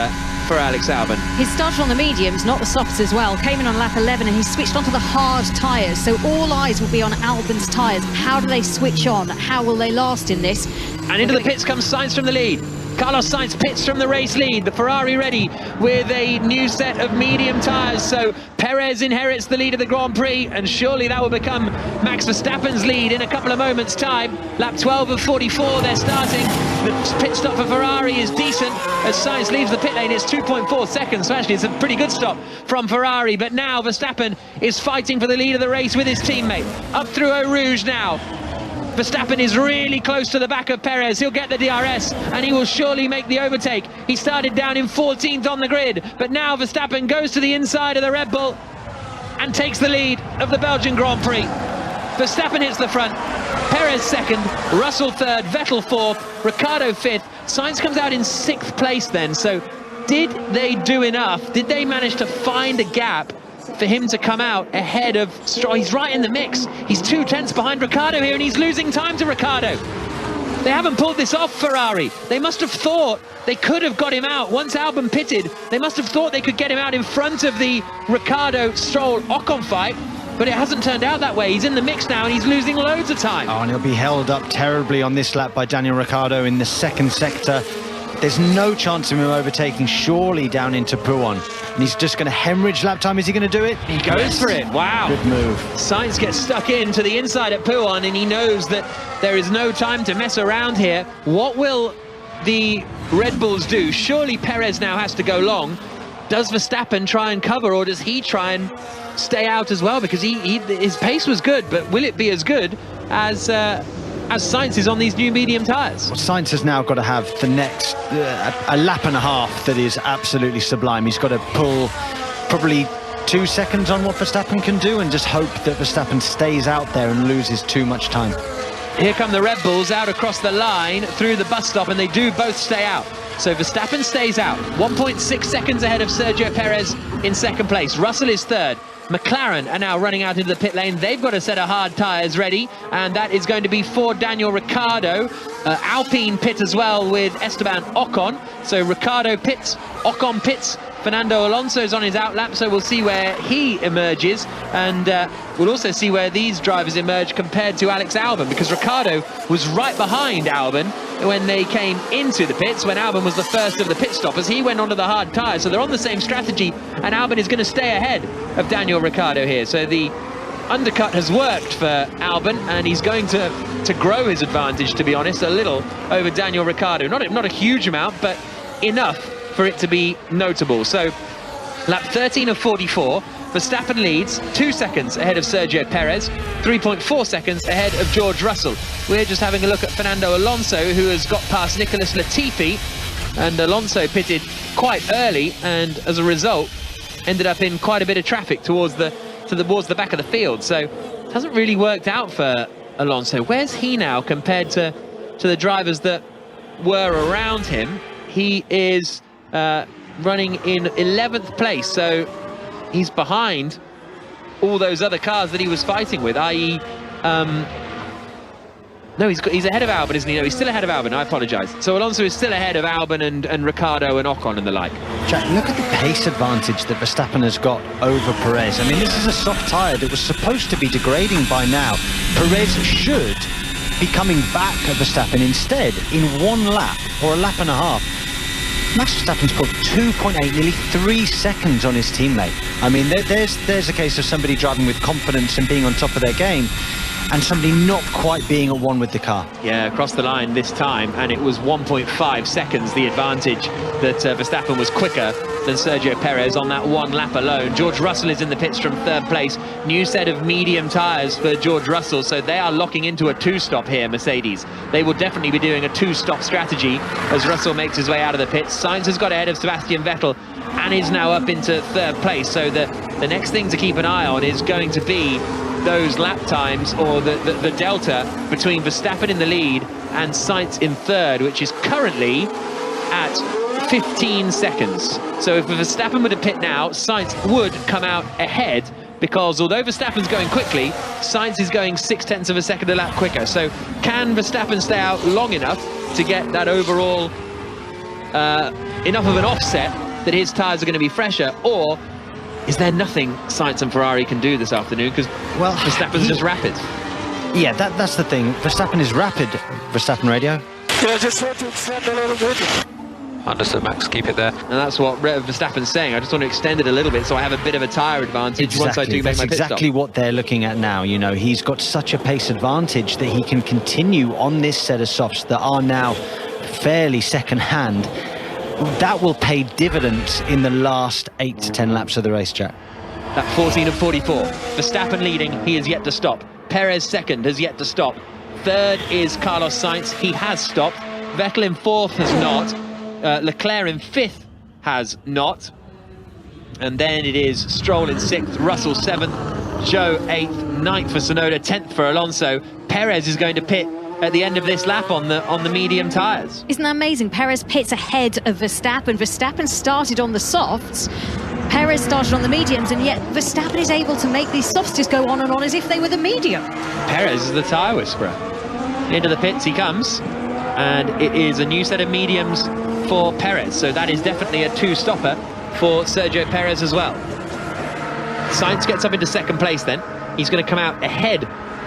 Speaker 3: Alex Albon.
Speaker 2: He started on the mediums, not the softs as well. Came in on lap 11 and he switched onto the hard tyres. So all eyes will be on Albon's tyres. How do they switch on? How will they last in this?
Speaker 3: And into the pits comes Sainz from the lead. Carlos Sainz pits from the race lead. The Ferrari ready with a new set of medium tyres. So Perez inherits the lead of the Grand Prix, and surely that will become Max Verstappen's lead in a couple of moments' time. Lap 12 of 44, they're starting. The pit stop for Ferrari is decent as Sainz leaves the pit lane. It's 2.4 seconds, so actually it's a pretty good stop from Ferrari. But now Verstappen is fighting for the lead of the race with his teammate. Up through Eau Rouge now. Verstappen is really close to the back of Perez. He'll get the DRS and he will surely make the overtake. He started down in 14th on the grid, but now Verstappen goes to the inside of the Red Bull and takes the lead of the Belgian Grand Prix. Verstappen hits the front, Perez second, Russell third, Vettel fourth, Ricciardo fifth. Sainz comes out in 6th place then. So did they do enough? Did they manage to find a gap for him to come out ahead of Stroll? He's right in the mix. He's 2 tenths behind Ricciardo here, and he's losing time to Ricciardo. They haven't pulled this off, Ferrari. They must have thought they could have got him out once Albon pitted. They must have thought they could get him out in front of the Ricciardo-Stroll-Ocon fight, but it hasn't turned out that way. He's in the mix now and he's losing loads of time.
Speaker 4: Oh, and he'll be held up terribly on this lap by Daniel Ricciardo in the second sector. There's no chance of him overtaking, surely down into Pouin. And he's just going to hemorrhage lap time. Is he going to do it?
Speaker 3: He goes for it. Wow.
Speaker 4: Good move.
Speaker 3: Sainz gets stuck in to the inside at Pouin, and he knows that there is no time to mess around here. What will the Red Bulls do? Surely Perez now has to go long. Does Verstappen try and cover, or does he try and stay out as well? Because his pace was good, but will it be as good as Sainz is on these new medium tyres?
Speaker 4: Well, Sainz has now got to have the next a lap and a half that is absolutely sublime. He's got to pull probably 2 seconds on what Verstappen can do and just hope that Verstappen stays out there and loses too much time.
Speaker 3: Here come the Red Bulls out across the line through the bus stop, and they do both stay out. So Verstappen stays out, 1.6 seconds ahead of Sergio Perez in second place. Russell is third. McLaren are now running out into the pit lane. They've got a set of hard tyres ready, and that is going to be for Daniel Ricciardo. Alpine pit as well with Esteban Ocon. So Ricciardo pits, Ocon pits. Fernando Alonso's on his outlap, so we'll see where he emerges, and we'll also see where these drivers emerge compared to Alex Albon, because Ricciardo was right behind Albon when they came into the pits, when Albon was the first of the pit stoppers. He went onto the hard tyres, so they're on the same strategy, and Albon is going to stay ahead of Daniel Ricciardo here. So the undercut has worked for Albon, and he's going to grow his advantage, to be honest, a little over Daniel Ricciardo. Not a huge amount, but enough for it to be notable. So lap 13 of 44, Verstappen leads 2 seconds ahead of Sergio Perez, 3.4 seconds ahead of George Russell. We're just having a look at Fernando Alonso, who has got past Nicholas Latifi, and Alonso pitted quite early, and as a result ended up in quite a bit of traffic towards the back of the field. So it hasn't really worked out for Alonso. Where's he now compared to the drivers that were around him? He is running in 11th place, so he's behind all those other cars that he was fighting with, i.e. No, he's ahead of Albon, isn't he? No, he's still ahead of Albon, I apologise. So Alonso is still ahead of Albon and Ricciardo and Ocon and the like.
Speaker 4: Jack, look at the pace advantage that Verstappen has got over Perez. I mean, this is a soft tyre that was supposed to be degrading by now. Perez should be coming back at Verstappen. Instead, in 1 lap or a lap and a half, Max Verstappen's put 2.8, nearly 3 seconds on his teammate. I mean, there's a case of somebody driving with confidence and being on top of their game, and somebody not quite being at one with the car.
Speaker 3: Yeah, across the line this time, and it was 1.5 seconds the advantage that Verstappen was quicker than Sergio Perez on that 1 lap alone. George Russell is in the pits from 3rd place. New set of medium tyres for George Russell, so they are locking into a 2-stop here, Mercedes. They will definitely be doing a 2-stop strategy as Russell makes his way out of the pits. Sainz has got ahead of Sebastian Vettel and is now up into 3rd place, so the next thing to keep an eye on is going to be those lap times, or the delta between Verstappen in the lead and Sainz in 3rd, which is currently at 15 seconds. So if Verstappen were to pit now, Sainz would come out ahead, because although Verstappen's going quickly, Sainz is going 0.6 of a second a lap quicker. So can Verstappen stay out long enough to get that overall enough of an offset that his tyres are going to be fresher, or is there nothing Sainz and Ferrari can do this afternoon, because Verstappen's just rapid?
Speaker 4: Yeah, that's the thing. Verstappen is rapid. Verstappen radio.
Speaker 6: Yeah, just want to extend a little bit.
Speaker 7: Understood, Max, keep it there.
Speaker 3: And that's what Verstappen's saying. I just want to extend it a little bit so I have a bit of a tyre advantage once I do make my pit stop.
Speaker 4: That's exactly what they're looking at now. You know, he's got such a pace advantage that he can continue on this set of softs that are now fairly second-hand. That will pay dividends in the last 8 to 10 laps of the race, Jack.
Speaker 3: That 14 of 44. Verstappen leading, he has yet to stop. Perez second, has yet to stop. Third is Carlos Sainz, he has stopped. Vettel in 4th has not. Leclerc in 5th has not. And then it is Stroll in 6th, Russell 7th, Zhou 8th, 9th for Tsunoda, 10th for Alonso. Perez is going to pit at the end of this lap on the medium tyres.
Speaker 2: Isn't that amazing? Perez pits ahead of Verstappen. Verstappen started on the softs, Perez started on the mediums, and yet Verstappen is able to make these softs just go on and on as if they were the medium.
Speaker 3: Perez is the tyre whisperer. Into the pits he comes, and it is a new set of mediums for Perez, so that is definitely a 2-stopper for Sergio Perez as well. Sainz gets up into 2nd place then. He's going to come out ahead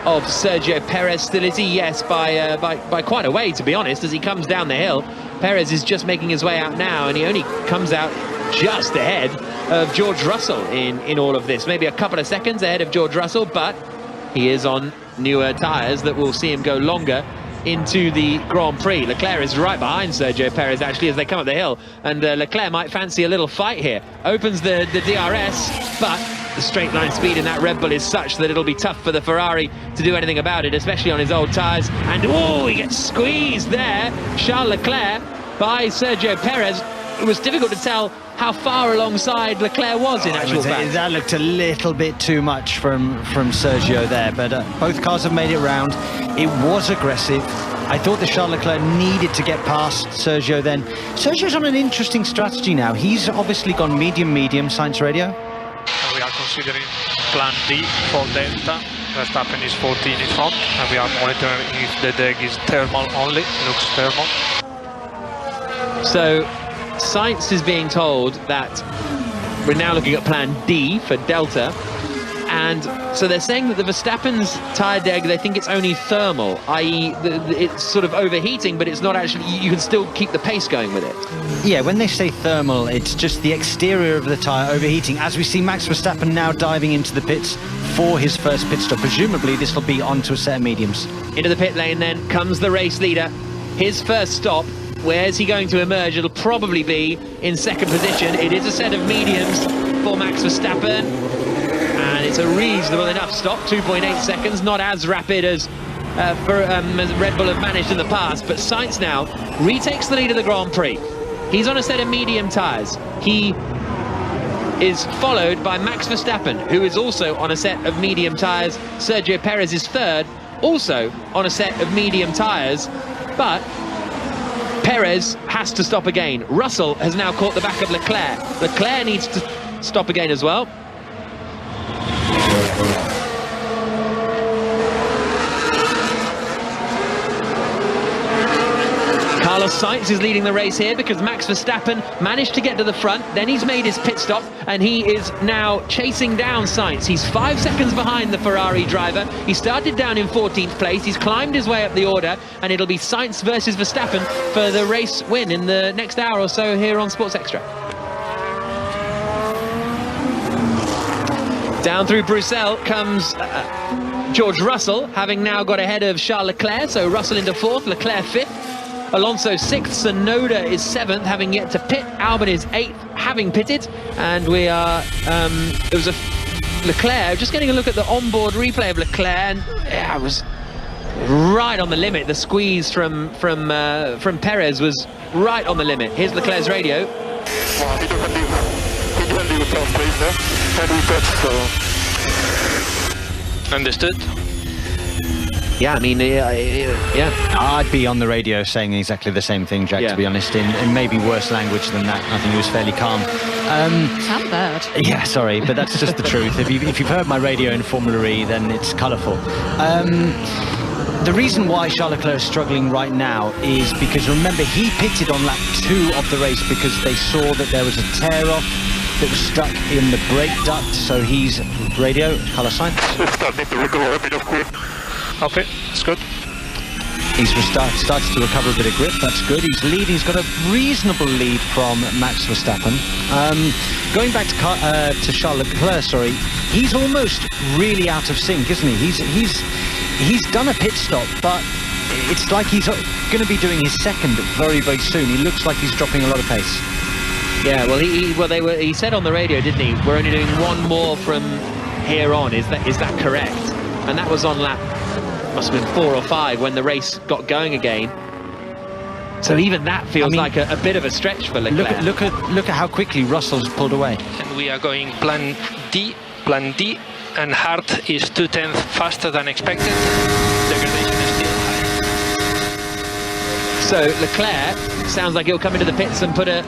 Speaker 3: of Sergio Perez. Still is he? Yes, by quite a way, to be honest, as he comes down the hill. Perez is just making his way out now, and he only comes out just ahead of George Russell in all of this. Maybe a couple of seconds ahead of George Russell, but he is on newer tyres that will see him go longer into the Grand Prix. Leclerc is right behind Sergio Perez, actually, as they come up the hill, and Leclerc might fancy a little fight here. Opens the DRS, but the straight line speed in that Red Bull is such that it'll be tough for the Ferrari to do anything about it, especially on his old tyres. And oh, he gets squeezed there, Charles Leclerc, by Sergio Perez. It was difficult to tell how far alongside Leclerc was in actual fact.
Speaker 4: That looked a little bit too much from Sergio there, but both cars have made it round. It was aggressive. I thought that Charles Leclerc needed to get past Sergio then. Sergio's on an interesting strategy now. He's obviously gone medium, Science Radio.
Speaker 5: We are considering plan D for Delta. Verstappen is 14 in front, and we are monitoring if the deck is thermal only, looks thermal.
Speaker 3: So Sainz is being told that we're now looking at plan D for Delta, and so they're saying that the Verstappen's tyre deg, they think it's only thermal, i.e. it's sort of overheating, but it's not actually, you can still keep the pace going with it.
Speaker 4: Yeah, when they say thermal, it's just the exterior of the tyre overheating, as we see Max Verstappen now diving into the pits for his first pit stop. Presumably this will be onto a set of mediums.
Speaker 3: Into the pit lane then comes the race leader, his first stop. Where's he going to emerge? It'll probably be in second position. It is a set of mediums for Max Verstappen, and it's a reasonable enough stop, 2.8 seconds, not as rapid as Red Bull have managed in the past, but Sainz now retakes the lead of the Grand Prix. He's on a set of medium tyres. He is followed by Max Verstappen, who is also on a set of medium tyres. Sergio Perez is third, also on a set of medium tyres, but Perez has to stop again. Russell has now caught the back of Leclerc. Leclerc needs to stop again as well. Carlos Sainz is leading the race here because Max Verstappen managed to get to the front, then he's made his pit stop, and he is now chasing down Sainz. He's 5 seconds behind the Ferrari driver. He started down in 14th place, he's climbed his way up the order, and it'll be Sainz versus Verstappen for the race win in the next hour or so here on Sports Extra. Down through Bruxelles comes George Russell, having now got ahead of Charles Leclerc, so Russell into 4th, Leclerc 5th. Alonso 6th, Tsunoda is 7th, having yet to pit. Albon is 8th, having pitted. And we are, it was Leclerc, just getting a look at the onboard replay of Leclerc, and yeah, it was right on the limit. The squeeze from Perez was right on the limit. Here's Leclerc's radio.
Speaker 7: Understood.
Speaker 3: Yeah, I mean, yeah.
Speaker 4: I'd be on the radio saying exactly the same thing, Jack, to be honest, in maybe worse language than that. I think he was fairly calm.
Speaker 2: Sound bird.
Speaker 4: Yeah, sorry, but that's just the truth. If you've heard my radio in Formula E, then it's colourful. The reason why Charles Leclerc is struggling right now is because, remember, he pitted on lap 2 of the race because they saw that there was a tear-off that was stuck in the brake duct, so he's radio, Carlos Sainz.
Speaker 5: Okay, that's good.
Speaker 4: He's started to recover a bit of grip, that's good. He's leading, he's got a reasonable lead from Max Verstappen. Going back to Charles Leclerc, sorry, he's almost really out of sync, isn't he? He's done a pit stop, but it's like he's going to be doing his second very, very soon. He looks like he's dropping a lot of pace.
Speaker 3: Yeah, well, he said on the radio, didn't he? We're only doing one more from here on. Is that correct? And that was on lap, must have been 4 or 5 when the race got going again. So even that feels like a bit of a stretch for Leclerc.
Speaker 4: Look at how quickly Russell's pulled away.
Speaker 7: And we are going plan D, and Hart is 2/10 faster than expected. Degradation is still high.
Speaker 3: So Leclerc sounds like he'll come into the pits and put a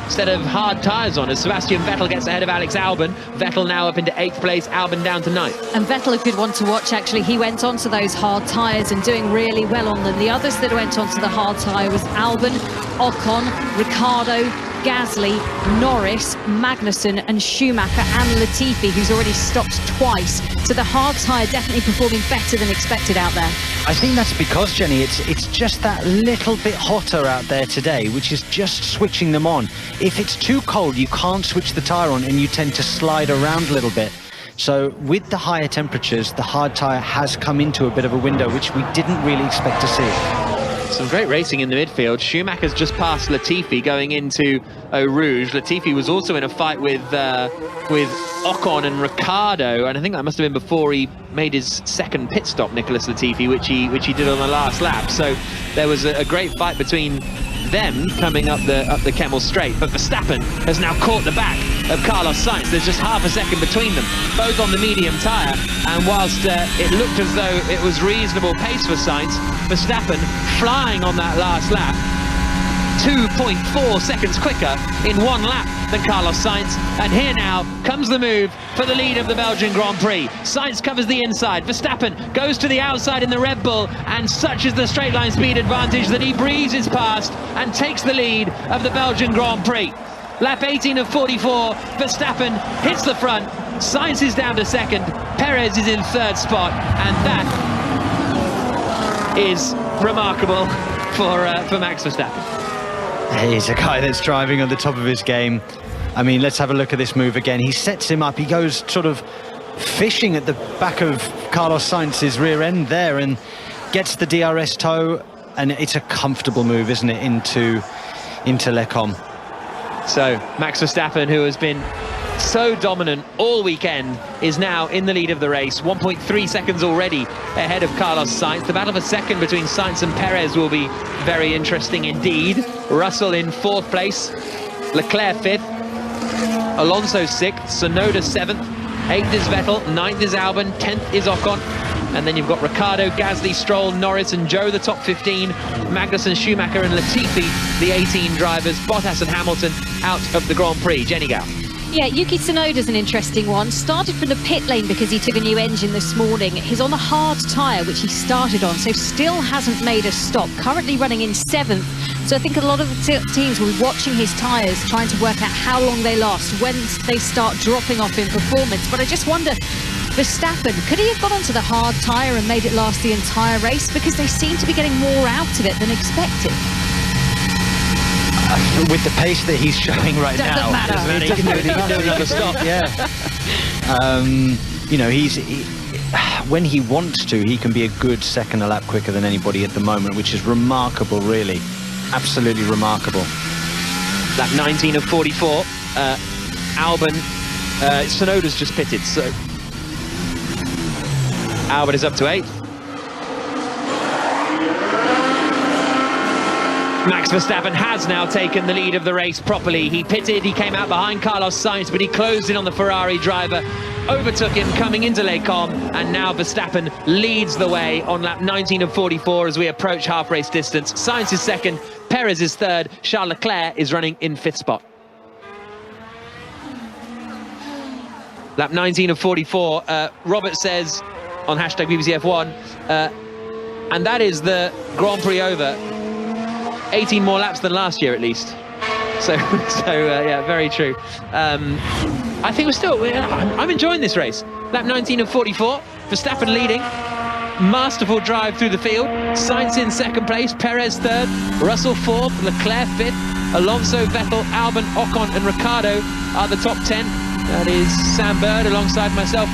Speaker 3: set of hard tyres on as Sebastian Vettel gets ahead of Alex Albon. Vettel now up into 8th place, Albon down to 9th.
Speaker 2: And Vettel a good one to watch, actually. He went onto those hard tyres and doing really well on them. The others that went onto the hard tyre was Albon, Ocon, Ricciardo, Gasly, Norris, Magnussen and Schumacher and Latifi, who's already stopped twice. So the hard tyre definitely performing better than expected out there.
Speaker 4: I think that's because, Jenny, it's just that little bit hotter out there today, which is just switching them on. If it's too cold, you can't switch the tyre on and you tend to slide around a little bit. So with the higher temperatures, the hard tyre has come into a bit of a window, which we didn't really expect to see.
Speaker 3: Some great racing in the midfield. Schumacher's just passed Latifi going into Eau Rouge. Latifi was also in a fight with Ocon and Ricciardo, and I think that must have been before he made his second pit stop, Nicholas Latifi, which he did on the last lap. So there was a great fight between them coming up the Kemmel Straight, but Verstappen has now caught the back of Carlos Sainz. There's just half a second between them, both on the medium tyre, and whilst it looked as though it was reasonable pace for Sainz, Verstappen flying on that last lap, 2.4 seconds quicker in one lap than Carlos Sainz. And here now comes the move for the lead of the Belgian Grand Prix. Sainz covers the inside, Verstappen goes to the outside in the Red Bull, and such is the straight line speed advantage that he breezes past and takes the lead of the Belgian Grand Prix. Lap 18 of 44, Verstappen hits the front, Sainz is down to second, Perez is in third spot, and that is remarkable for Max Verstappen.
Speaker 4: He's a guy that's driving on the top of his game. I mean, let's have a look at this move again. He sets him up. He goes sort of fishing at the back of Carlos Sainz's rear end there and gets the DRS toe. And it's a comfortable move, isn't it, into Lecom.
Speaker 3: So Max Verstappen, who has been so dominant all weekend, is now in the lead of the race, 1.3 seconds already ahead of Carlos Sainz. The battle for second between Sainz and Perez will be very interesting indeed. Russell in fourth place, Leclerc fifth, Alonso sixth, Tsunoda seventh, eighth is Vettel, ninth is Albon, 10th is Ocon, and then you've got Ricciardo, Gasly, Stroll, Norris and Joe, the top 15, Magnussen, Schumacher and Latifi, the 18 drivers, Bottas and Hamilton out of the Grand Prix. Jenny Gao.
Speaker 2: Yeah, Yuki Tsunoda's an interesting one. Started from the pit lane because he took a new engine this morning. He's on the hard tyre, which he started on, so still hasn't made a stop. Currently running in 7th. So I think a lot of the teams will be watching his tyres, trying to work out how long they last, when they start dropping off in performance. But I just wonder, Verstappen, could he have got onto the hard tyre and made it last the entire race? Because they seem to be getting more out of it than expected.
Speaker 4: With the pace that he's showing right now,
Speaker 2: doesn't matter.
Speaker 4: He can do another stop. Yeah. You know, when he wants to, he can be a good second a lap quicker than anybody at the moment, which is remarkable, really. Absolutely remarkable.
Speaker 3: Lap 19 of 44. Albon, Tsunoda's just pitted, so Albon is up to 8th. Max Verstappen has now taken the lead of the race properly. He pitted, he came out behind Carlos Sainz, but he closed in on the Ferrari driver, overtook him coming into Les Combes, and now Verstappen leads the way on lap 19 of 44 as we approach half race distance. Sainz is second, Perez is third, Charles Leclerc is running in 5th spot. Lap 19 of 44, Robert says on hashtag BBC F1, and that is the Grand Prix over. 18 more laps than last year, at least. So yeah, very true. I think I'm enjoying this race. Lap 19 of 44, Verstappen leading. Masterful drive through the field. Sainz in second place, Perez third, Russell fourth, Leclerc fifth, Alonso, Vettel, Albon, Ocon and Ricciardo are the top 10. That is Sam Bird alongside myself,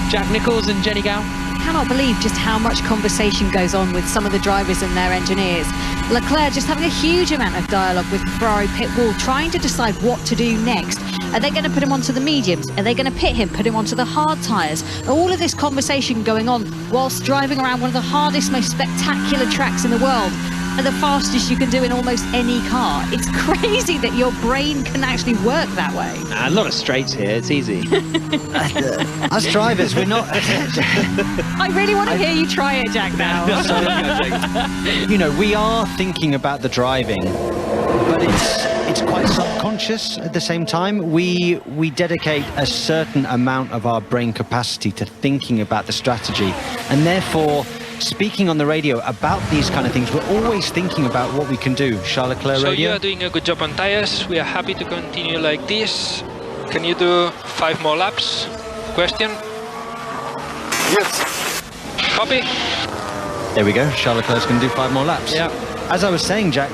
Speaker 3: Jack Nichols and Jenny Gao.
Speaker 2: I cannot believe just how much conversation goes on with some of the drivers and their engineers. Leclerc just having a huge amount of dialogue with the Ferrari pit wall, trying to decide what to do next. Are they going to put him onto the mediums? Are they going to pit him, put him onto the hard tyres? All of this conversation going on whilst driving around one of the hardest, most spectacular tracks in the world at the fastest you can do in almost any car. It's crazy that your brain can actually work that way.
Speaker 3: A lot of straights here, it's easy.
Speaker 4: Us drivers, we're not...
Speaker 2: I really want to hear you try it, Jack, now.
Speaker 4: You know, we are thinking about the driving, but it's quite subconscious at the same time. We dedicate a certain amount of our brain capacity to thinking about the strategy, and therefore speaking on the radio about these kind of things, we're always thinking about what we can do. Charles Leclerc
Speaker 7: So
Speaker 4: radio.
Speaker 7: you are doing a good job on tires. We are happy to continue like this. Can you do 5 more laps? Question?
Speaker 6: Yes.
Speaker 7: Copy?
Speaker 4: There we go. Charles Leclerc's going to do 5 more laps.
Speaker 3: Yeah.
Speaker 4: As I was saying, Jack,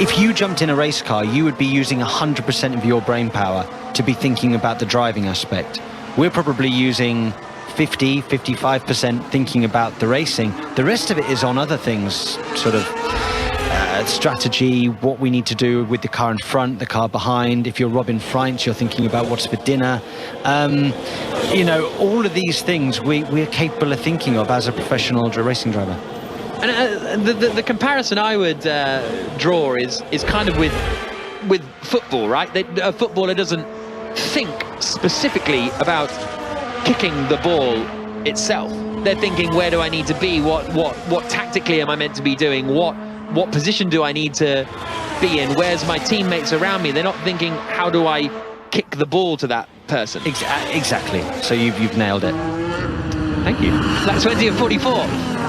Speaker 4: if you jumped in a race car, you would be using 100% of your brain power to be thinking about the driving aspect. We're probably using 50, 55% thinking about the racing. The rest of it is on other things, sort of strategy, what we need to do with the car in front, the car behind. If you're Robin Freins, you're thinking about what's for dinner. You know, all of these things we're capable of thinking of as a professional racing driver.
Speaker 3: And the comparison I would draw is kind of with football, right? A footballer doesn't think specifically about kicking the ball itself. They're thinking, where do I need to be? What tactically am I meant to be doing? What position do I need to be in? Where's my teammates around me? They're not thinking, how do I kick the ball to that person?
Speaker 4: Exactly. So you've nailed it.
Speaker 3: Thank you. Lap 20 of 44.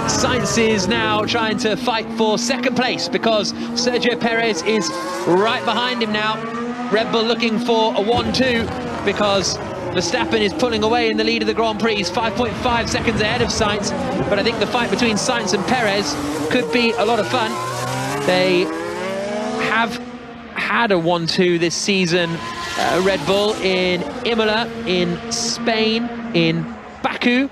Speaker 3: Sainz is now trying to fight for second place because Sergio Perez is right behind him now. Red Bull looking for a 1-2 because Verstappen is pulling away in the lead of the Grand Prix. He's 5.5 seconds ahead of Sainz, but I think the fight between Sainz and Perez could be a lot of fun. They have had a 1-2 this season, Red Bull, in Imola, in Spain, in Baku,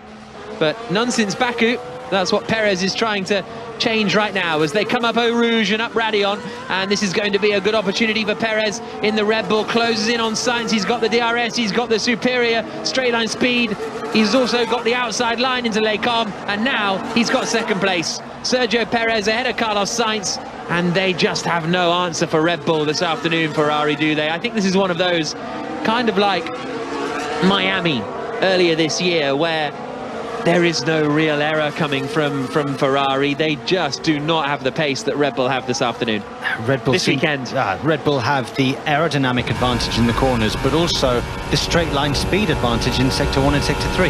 Speaker 3: but none since Baku. That's what Perez is trying to change right now as they come up Eau Rouge and up Raidillon, and this is going to be a good opportunity for Perez in the Red Bull. Closes in on Sainz. He's got the DRS, he's got the superior straight line speed, he's also got the outside line into Les Combes, and now he's got second place. Sergio Perez ahead of Carlos Sainz, and they just have no answer for Red Bull this afternoon, Ferrari, do they? I think this is one of those, kind of like Miami earlier this year, where there is no real error coming from Ferrari. They just do not have the pace that Red Bull have this afternoon.
Speaker 4: Red Bull Red Bull have the aerodynamic advantage in the corners, but also the straight line speed advantage in Sector 1 and Sector 3.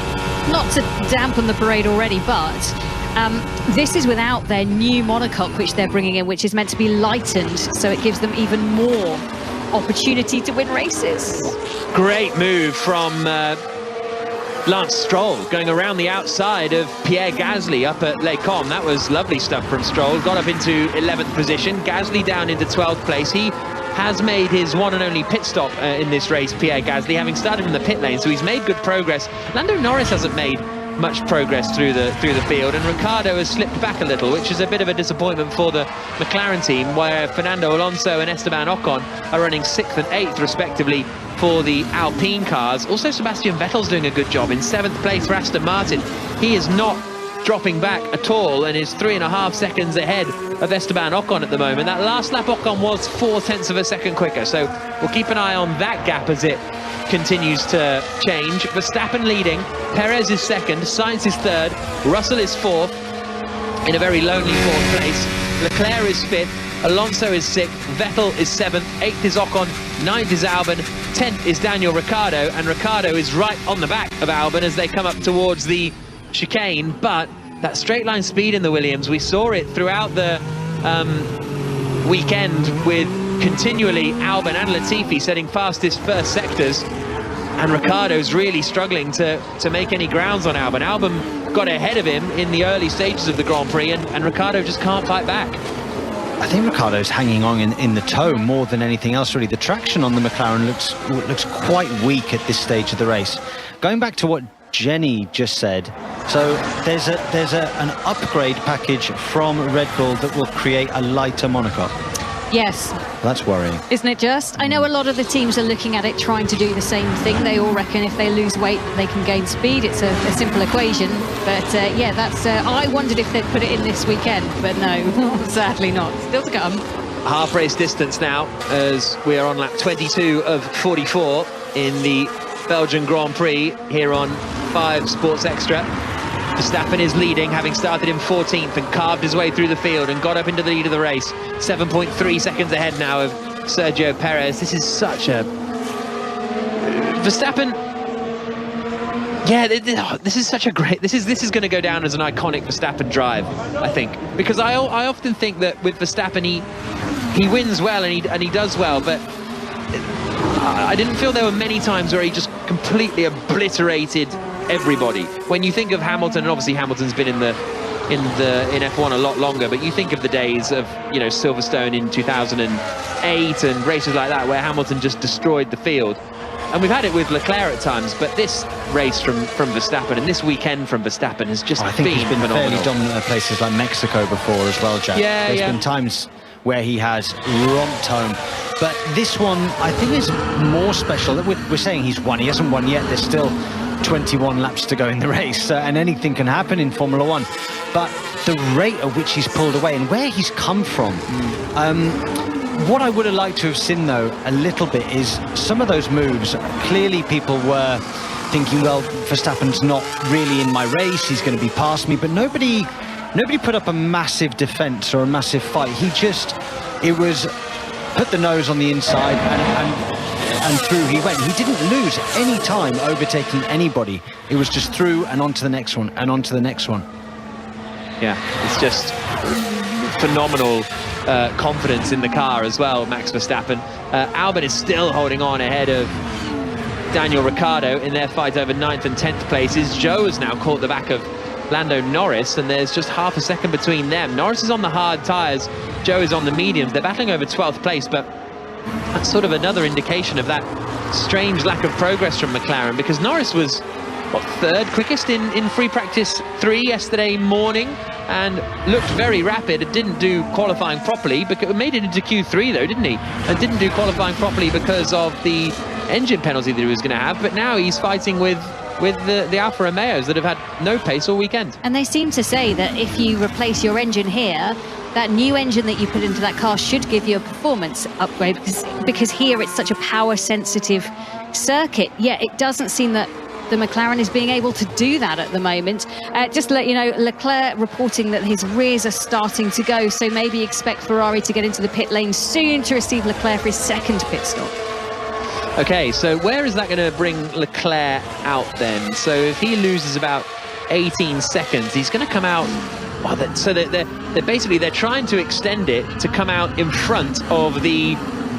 Speaker 4: Not
Speaker 2: to dampen the parade already, but this is without their new monocoque, which they're bringing in, which is meant to be lightened, so it gives them even more opportunity to win races.
Speaker 3: Great move from Lance Stroll, going around the outside of Pierre Gasly up at Les Combes. That was lovely stuff from Stroll. Got up into 11th position. Gasly down into 12th place. He has made his one and only pit stop in this race, Pierre Gasly, having started in the pit lane, so he's made good progress. Lando Norris hasn't made much progress through the field, and Ricciardo has slipped back a little, which is a bit of a disappointment for the McLaren team, where Fernando Alonso and Esteban Ocon are running 6th and 8th respectively for the Alpine cars. Also, Sebastian Vettel's doing a good job in 7th place for Aston Martin. He is not dropping back at all and is 3.5 seconds ahead of Esteban Ocon at the moment. That last lap Ocon was 0.4 of a second quicker, so we'll keep an eye on that gap as it continues to change. Verstappen leading, Perez is second, Sainz is third, Russell is fourth in a very lonely fourth place, Leclerc is fifth, Alonso is sixth, Vettel is seventh, eighth is Ocon, ninth is Albon, 10th is Daniel Ricciardo, and Ricciardo is right on the back of Albon as they come up towards the chicane. But that straight line speed in the Williams, we saw it throughout the weekend with continually Albon and Latifi setting fastest first sectors, and Ricciardo's really struggling to make any grounds on Albon. Albon got ahead of him in the early stages of the Grand Prix, and Ricciardo just can't fight back.
Speaker 4: I think Ricciardo's hanging on in the toe more than anything else, really. The traction on the McLaren looks quite weak at this stage of the race. Going back to what Jenny just said, so there's an upgrade package from Red Bull that will create a lighter monocoque.
Speaker 2: Yes.
Speaker 4: That's worrying.
Speaker 2: Isn't it just? I know a lot of the teams are looking at it, trying to do the same thing. They all reckon if they lose weight, they can gain speed. It's a simple equation. But yeah, that's. I wondered if they'd put it in this weekend, but no, sadly not. Still to come.
Speaker 3: Half race distance now as we are on lap 22 of 44 in the Belgian Grand Prix here on 5 Sports Extra. Verstappen is leading, having started in 14th and carved his way through the field and got up into the lead of the race. 7.3 seconds ahead now of Sergio Perez. This is such a... Verstappen... Yeah, this is such a great... This is going to go down as an iconic Verstappen drive, I think. Because I often think that with Verstappen, he wins well and he does well, but I didn't feel there were many times where he just completely obliterated everybody. When you think of Hamilton, and obviously Hamilton's been in F1 a lot longer, but you think of the days of, you know, Silverstone in 2008 and races like that where Hamilton just destroyed the field. and we've had it with Leclerc at times, but this race from Verstappen and this weekend from Verstappen has just
Speaker 4: I think he's been
Speaker 3: phenomenal.
Speaker 4: fairly dominant at places like Mexico before as well, Jack.
Speaker 3: Yeah,
Speaker 4: There's been times where he has romped home, but this one I think is more special. We're saying he's won. He hasn't won yet. There's still 21 laps to go in the race, and anything can happen in Formula One. But the rate at which he's pulled away and where he's come from. What I would have liked to have seen, though, a little bit is some of those moves. Clearly, people were thinking, well, Verstappen's not really in my race. He's going to be past me. But nobody put up a massive defence or a massive fight. It was put the nose on the inside and through he went. He didn't lose any time overtaking anybody. It was just through and on to the next one and on to the next one.
Speaker 3: Yeah, it's just phenomenal confidence in the car as well, Max Verstappen. Albon is still holding on ahead of Daniel Ricciardo in their fight over 9th and 10th places. Joe has now caught the back of Lando Norris, and there's just half a second between them. Norris is on the hard tyres, Joe is on the mediums. They're battling over 12th place, but that's sort of another indication of that strange lack of progress from McLaren, because Norris was, what, third quickest in free practice 3 yesterday morning, and looked very rapid. It didn't do qualifying properly, because it made it into Q3 though, didn't he? And didn't do qualifying properly because of the engine penalty that he was going to have, but now he's fighting with the Alfa Romeos that have had no pace all weekend.
Speaker 2: And they seem to say that if you replace your engine here, that new engine that you put into that car should give you a performance upgrade, because here it's such a power sensitive circuit. Yet it doesn't seem that the McLaren is being able to do that at the moment. Just to let you know, Leclerc reporting that his rears are starting to go, so maybe expect Ferrari to get into the pit lane soon to receive Leclerc for his second pit stop.
Speaker 3: Okay, so where is that going to bring Leclerc out then? So if he loses about 18 seconds, he's going to come out. Well, so they're trying to extend it to come out in front of the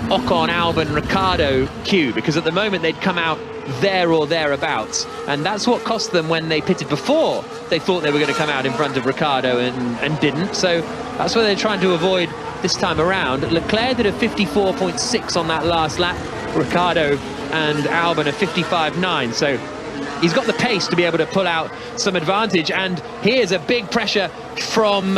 Speaker 3: Ocon, Albon, Ricciardo queue, because at the moment they'd come out there or thereabouts, and that's what cost them when they pitted before. They thought they were going to come out in front of Ricciardo and didn't, so that's what they're trying to avoid this time around. Leclerc did a 54.6 on that last lap, Ricciardo and Albon a 55.9, so he's got the pace to be able to pull out some advantage. And here's a big pressure from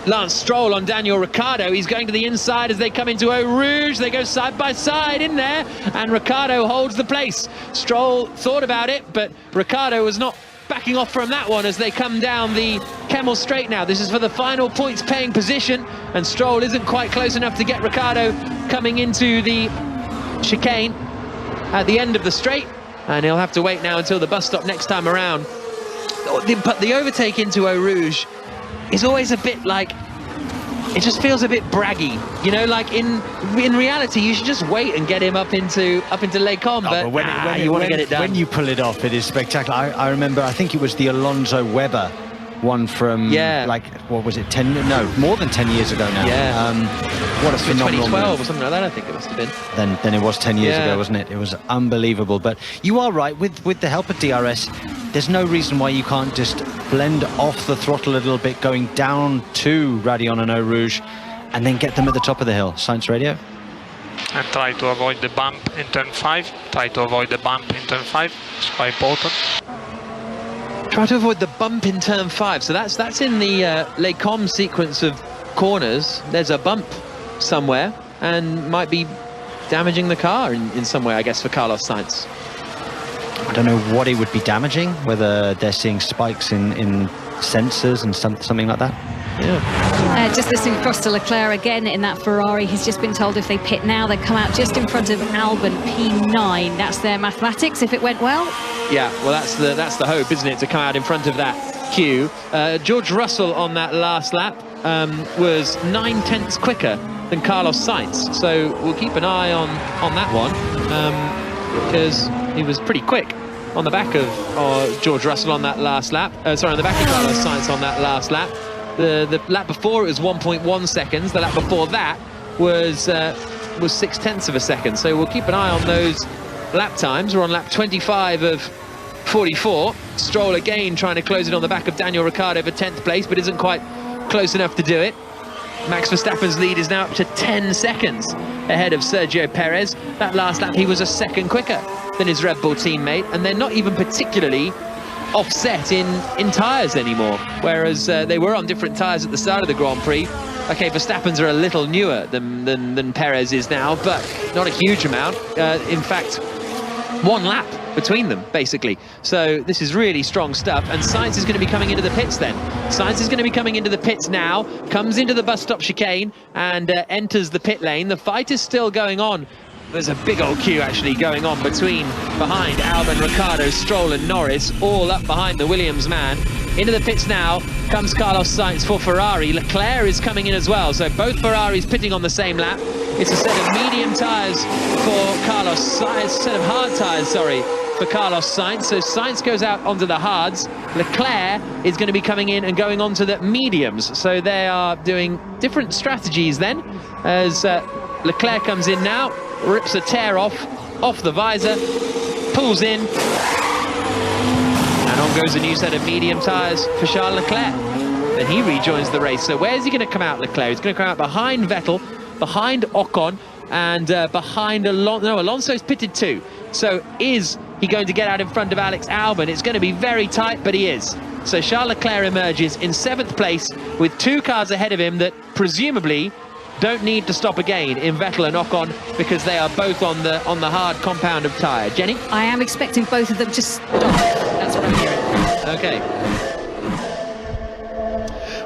Speaker 3: Lance Stroll on Daniel Ricciardo. He's going to the inside as they come into Eau Rouge. They go side by side in there, and Ricciardo holds the place. Stroll thought about it, but Ricciardo was not backing off from that one as they come down the Kemmel Straight now. This is for the final points paying position, and Stroll isn't quite close enough to get Ricciardo coming into the chicane at the end of the straight, and he'll have to wait now until the bus stop next time around. But the overtake into Eau Rouge is always a bit like, it just feels a bit braggy, you know, like in reality you should just wait and get him up into Les Combes, but you want to get it done.
Speaker 4: When you pull it off, it is spectacular. I remember, I think it was the Alonso Webber one from, like, what was it, more than 10 years ago now. What a phenomenal
Speaker 3: 2012
Speaker 4: move.
Speaker 3: or something like that, I think it must have been.
Speaker 4: Then it was 10 years ago, wasn't it? It was unbelievable. But you are right, with the help of DRS, there's no reason why you can't just blend off the throttle a little bit, going down to Radion and Eau Rouge, and then get them at the top of the hill. Science Radio.
Speaker 5: And try to avoid the bump in turn 5. Try to avoid the bump in turn 5. It's quite important.
Speaker 3: Try to avoid the bump in turn 5. So that's in the Les Combes sequence of corners. There's a bump somewhere and might be damaging the car in some way, I guess, for Carlos Sainz.
Speaker 4: I don't know what it would be damaging, whether they're seeing spikes in sensors and something like that.
Speaker 3: Yeah.
Speaker 2: Just listening across to Leclerc again in that Ferrari, he's just been told if they pit now, they come out just in front of Albon, P9. That's their mathematics if it went well.
Speaker 3: Yeah, well, that's the hope, isn't it, to come out in front of that queue. George Russell on that last lap was 9/10 quicker than Carlos Sainz, so we'll keep an eye on that one, because he was pretty quick on the back of George Russell on that last lap. On the back of Carlos Sainz on that last lap. The lap before it was 1.1 seconds. The lap before that was 0.6 of a second. So we'll keep an eye on those lap times. We're on lap 25 of 44. Stroll again trying to close it on the back of Daniel Ricciardo for 10th place, but isn't quite close enough to do it. Max Verstappen's lead is now up to 10 seconds ahead of Sergio Perez. That last lap, he was a second quicker than his Red Bull teammate, and they're not even particularly offset in tyres anymore, whereas they were on different tyres at the start of the Grand Prix. Okay, Verstappen's are a little newer than Perez is now, but not a huge amount. In fact, one lap between them, basically. So this is really strong stuff, and Sainz is going to be coming into the pits then. Sainz is going to be coming into the pits now, comes into the bus stop chicane and enters the pit lane. The fight is still going on. There's a big old queue actually going on behind Albon, Ricciardo, Stroll and Norris, all up behind the Williams man. Into the pits now comes Carlos Sainz for Ferrari. Leclerc is coming in as well, so both Ferraris pitting on the same lap. It's a set of medium tyres for Carlos Sainz, set of hard tyres, sorry, for Carlos Sainz. So Sainz goes out onto the hards. Leclerc is going to be coming in and going onto the mediums. So they are doing different strategies then, as Leclerc comes in now, rips a tear off the visor, pulls in, and on goes a new set of medium tyres for Charles Leclerc. Then he rejoins the race. So where's he going to come out, Leclerc? He's going to come out behind Vettel, behind Ocon, and behind Alonso. No, Alonso's pitted too. So is he going to get out in front of Alex Albon? It's going to be very tight, but he is. So Charles Leclerc emerges in 7th place with 2 cars ahead of him that presumably don't need to stop again in Vettel and Ocon, because they are both on the hard compound of tyre. Jenny?
Speaker 2: I am expecting both of them to stop. That's what I'm hearing.
Speaker 3: Okay.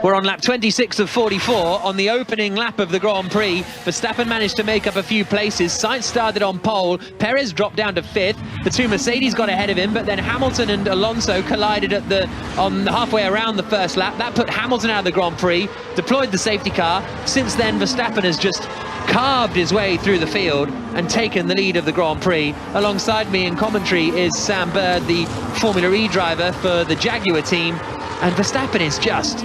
Speaker 3: We're on lap 26 of 44 on the opening lap of the Grand Prix. Verstappen managed to make up a few places. Sainz started on pole. Perez dropped down to 5th. The 2 Mercedes got ahead of him, but then Hamilton and Alonso collided on the halfway around the first lap. That put Hamilton out of the Grand Prix, deployed the safety car. Since then, Verstappen has just carved his way through the field and taken the lead of the Grand Prix. Alongside me in commentary is Sam Bird, the Formula E driver for the Jaguar team, and Verstappen is just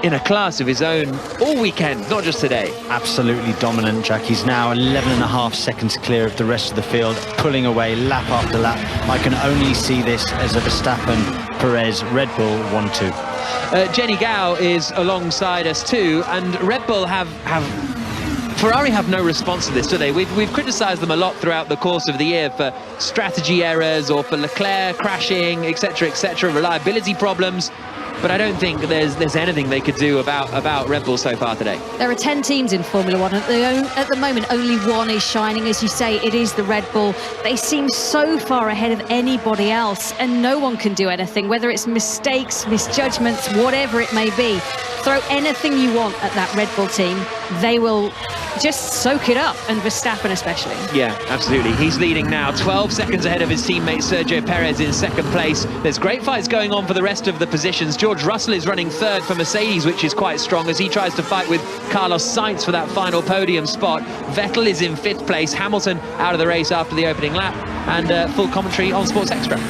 Speaker 3: in a class of his own all weekend, not just today.
Speaker 4: Absolutely dominant, Jack. He's now 11.5 seconds clear of the rest of the field, pulling away lap after lap. I can only see this as a Verstappen, Perez, Red Bull 1-2.
Speaker 3: Jenny Gao is alongside us too, and Red Bull Ferrari have no response to this, do they? We've criticised them a lot throughout the course of the year for strategy errors or for Leclerc crashing, etc., reliability problems. But I don't think there's anything they could do about Red Bull so far today.
Speaker 2: There are 10 teams in Formula One. At the moment, only one is shining. As you say, it is the Red Bull. They seem so far ahead of anybody else, and no one can do anything, whether it's mistakes, misjudgments, whatever it may be. Throw anything you want at that Red Bull team, they will just soak it up, and Verstappen especially.
Speaker 3: Yeah, absolutely. He's leading now, 12 seconds ahead of his teammate Sergio Perez in 2nd place. There's great fights going on for the rest of the positions. George Russell is running 3rd for Mercedes, which is quite strong, as he tries to fight with Carlos Sainz for that final podium spot. Vettel is in 5th place, Hamilton out of the race after the opening lap, and full commentary on Sports Extra.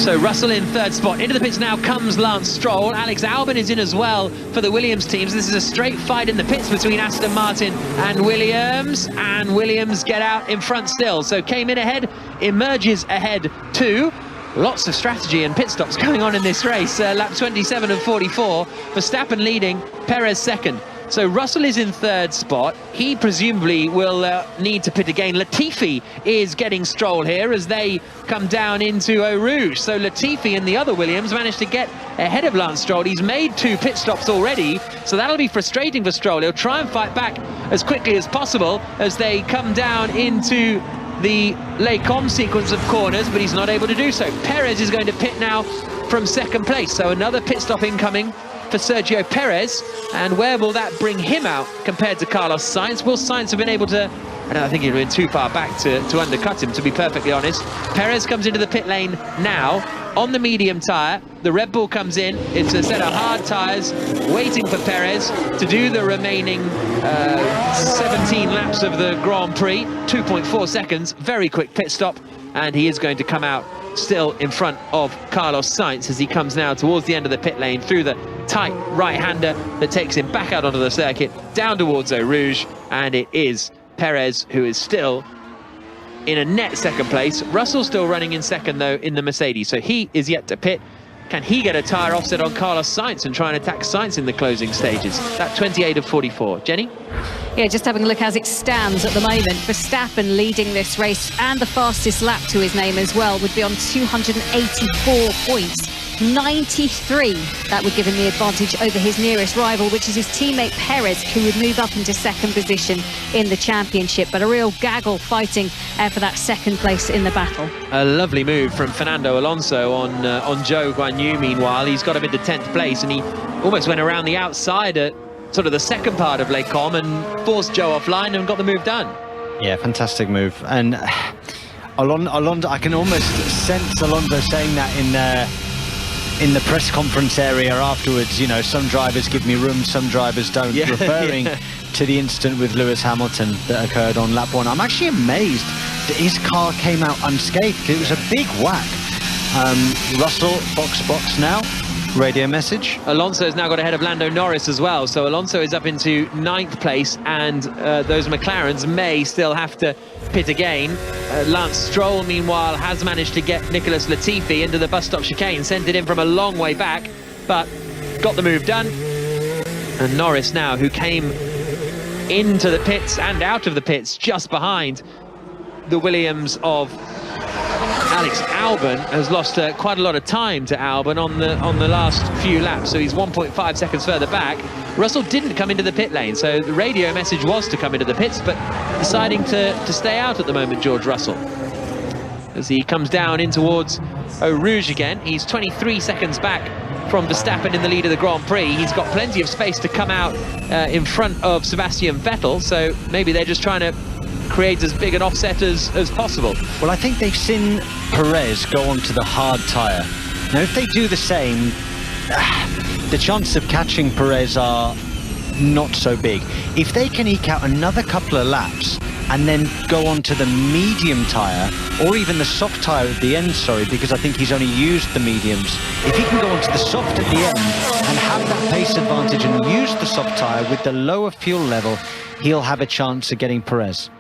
Speaker 3: So Russell in 3rd spot. Into the pits now comes Lance Stroll. Alex Albon is in as well for the Williams teams. This is a straight fight in the pits between Aston Martin and Williams. And Williams get out in front still. So came in ahead, emerges ahead too. Lots of strategy and pit stops going on in this race. Lap 27 and 44. Verstappen leading, Perez 2nd. So Russell is in 3rd spot. He presumably will need to pit again. Latifi is getting Stroll here as they come down into Eau Rouge. So Latifi and the other Williams managed to get ahead of Lance Stroll. He's made 2 pit stops already, so that'll be frustrating for Stroll. He'll try and fight back as quickly as possible as they come down into the Les Combes sequence of corners, but he's not able to do so. Perez is going to pit now from 2nd place, so another pit stop incoming for Sergio Perez. And where will that bring him out compared to Carlos Sainz? Will Sainz have been able to... I think he'd been too far back to undercut him, to be perfectly honest. Perez comes into the pit lane now on the medium tyre. The Red Bull comes in. It's a set of hard tyres waiting for Perez to do the remaining 17 laps of the Grand Prix. 2.4 seconds, very quick pit stop, and he is going to come out still in front of Carlos Sainz as he comes now towards the end of the pit lane through the tight right-hander that takes him back out onto the circuit, down towards Eau Rouge, and it is Perez who is still in a net 2nd place. Russell still running in 2nd though in the Mercedes, so he is yet to pit. Can he get a tyre offset on Carlos Sainz and try and attack Sainz in the closing stages? That 28 of 44. Jenny?
Speaker 2: Yeah, just having a look as it stands at the moment. Verstappen leading this race, and the fastest lap to his name as well, would be on 284 points. 93, that would give him the advantage over his nearest rival, which is his teammate Perez, who would move up into second position in the championship. But a real gaggle fighting for that second place in the battle.
Speaker 3: A lovely move from Fernando Alonso on Zhou Guanyu. Meanwhile, he's got him into 10th place, and he almost went around the outside at sort of the second part of Les Combes and forced Zhou offline and got the move done.
Speaker 4: Yeah, fantastic move. And Alonso, I can almost sense Alonso saying that in the press conference area afterwards. You know, some drivers give me room, some drivers don't, referring to the incident with Lewis Hamilton that occurred on lap 1. I'm actually amazed that his car came out unscathed. It was a big whack. Russell, box now. Radio message.
Speaker 3: Alonso has now got ahead of Lando Norris as well, so Alonso is up into 9th place, and those McLarens may still have to pit again. Lance Stroll, meanwhile, has managed to get Nicholas Latifi into the bus stop chicane, sent it in from a long way back, but got the move done. And Norris now, who came into the pits and out of the pits just behind the Williams of Alex Albon, has lost quite a lot of time to Albon on the last few laps, so he's 1.5 seconds further back. Russell didn't come into the pit lane, so the radio message was to come into the pits, but deciding to stay out at the moment, George Russell. As he comes down in towards Eau Rouge again, he's 23 seconds back from Verstappen in the lead of the Grand Prix. He's got plenty of space to come out in front of Sebastian Vettel, so maybe they're just trying to create as big an offset as possible.
Speaker 4: Well, I think they've seen Perez go onto the hard tyre. Now, if they do the same, the chances of catching Perez are not so big. If they can eke out another couple of laps and then go on to the medium tyre, or even the soft tyre at the end, because I think he's only used the mediums. If he can go on to the soft at the end and have that pace advantage and use the soft tyre with the lower fuel level, he'll have a chance of getting Perez.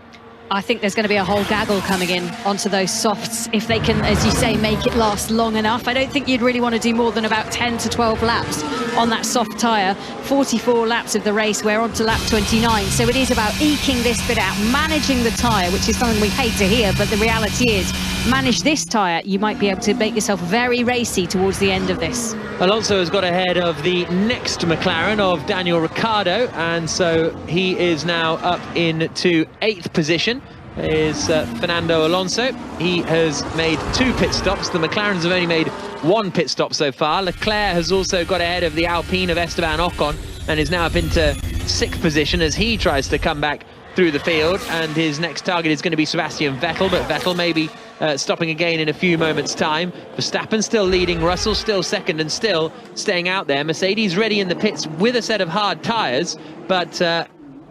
Speaker 2: I think there's going to be a whole gaggle coming in onto those softs if they can, as you say, make it last long enough. I don't think you'd really want to do more than about 10 to 12 laps on that soft tyre. 44 laps of the race, we're on to lap 29. So it is about eking this bit out, managing the tyre, which is something we hate to hear, but the reality is, manage this tyre, you might be able to make yourself very racy towards the end of this.
Speaker 3: Alonso has got ahead of the next McLaren of Daniel Ricciardo, and so he is now up into 8th position. Is Fernando Alonso. He has made 2 pit stops. The McLarens have only made 1 pit stop so far. Leclerc has also got ahead of the Alpine of Esteban Ocon and is now up into 6th position as he tries to come back through the field, and his next target is going to be Sebastian Vettel, but Vettel may be stopping again in a few moments' time. Verstappen still leading, Russell still second and still staying out there. Mercedes ready in the pits with a set of hard tyres, but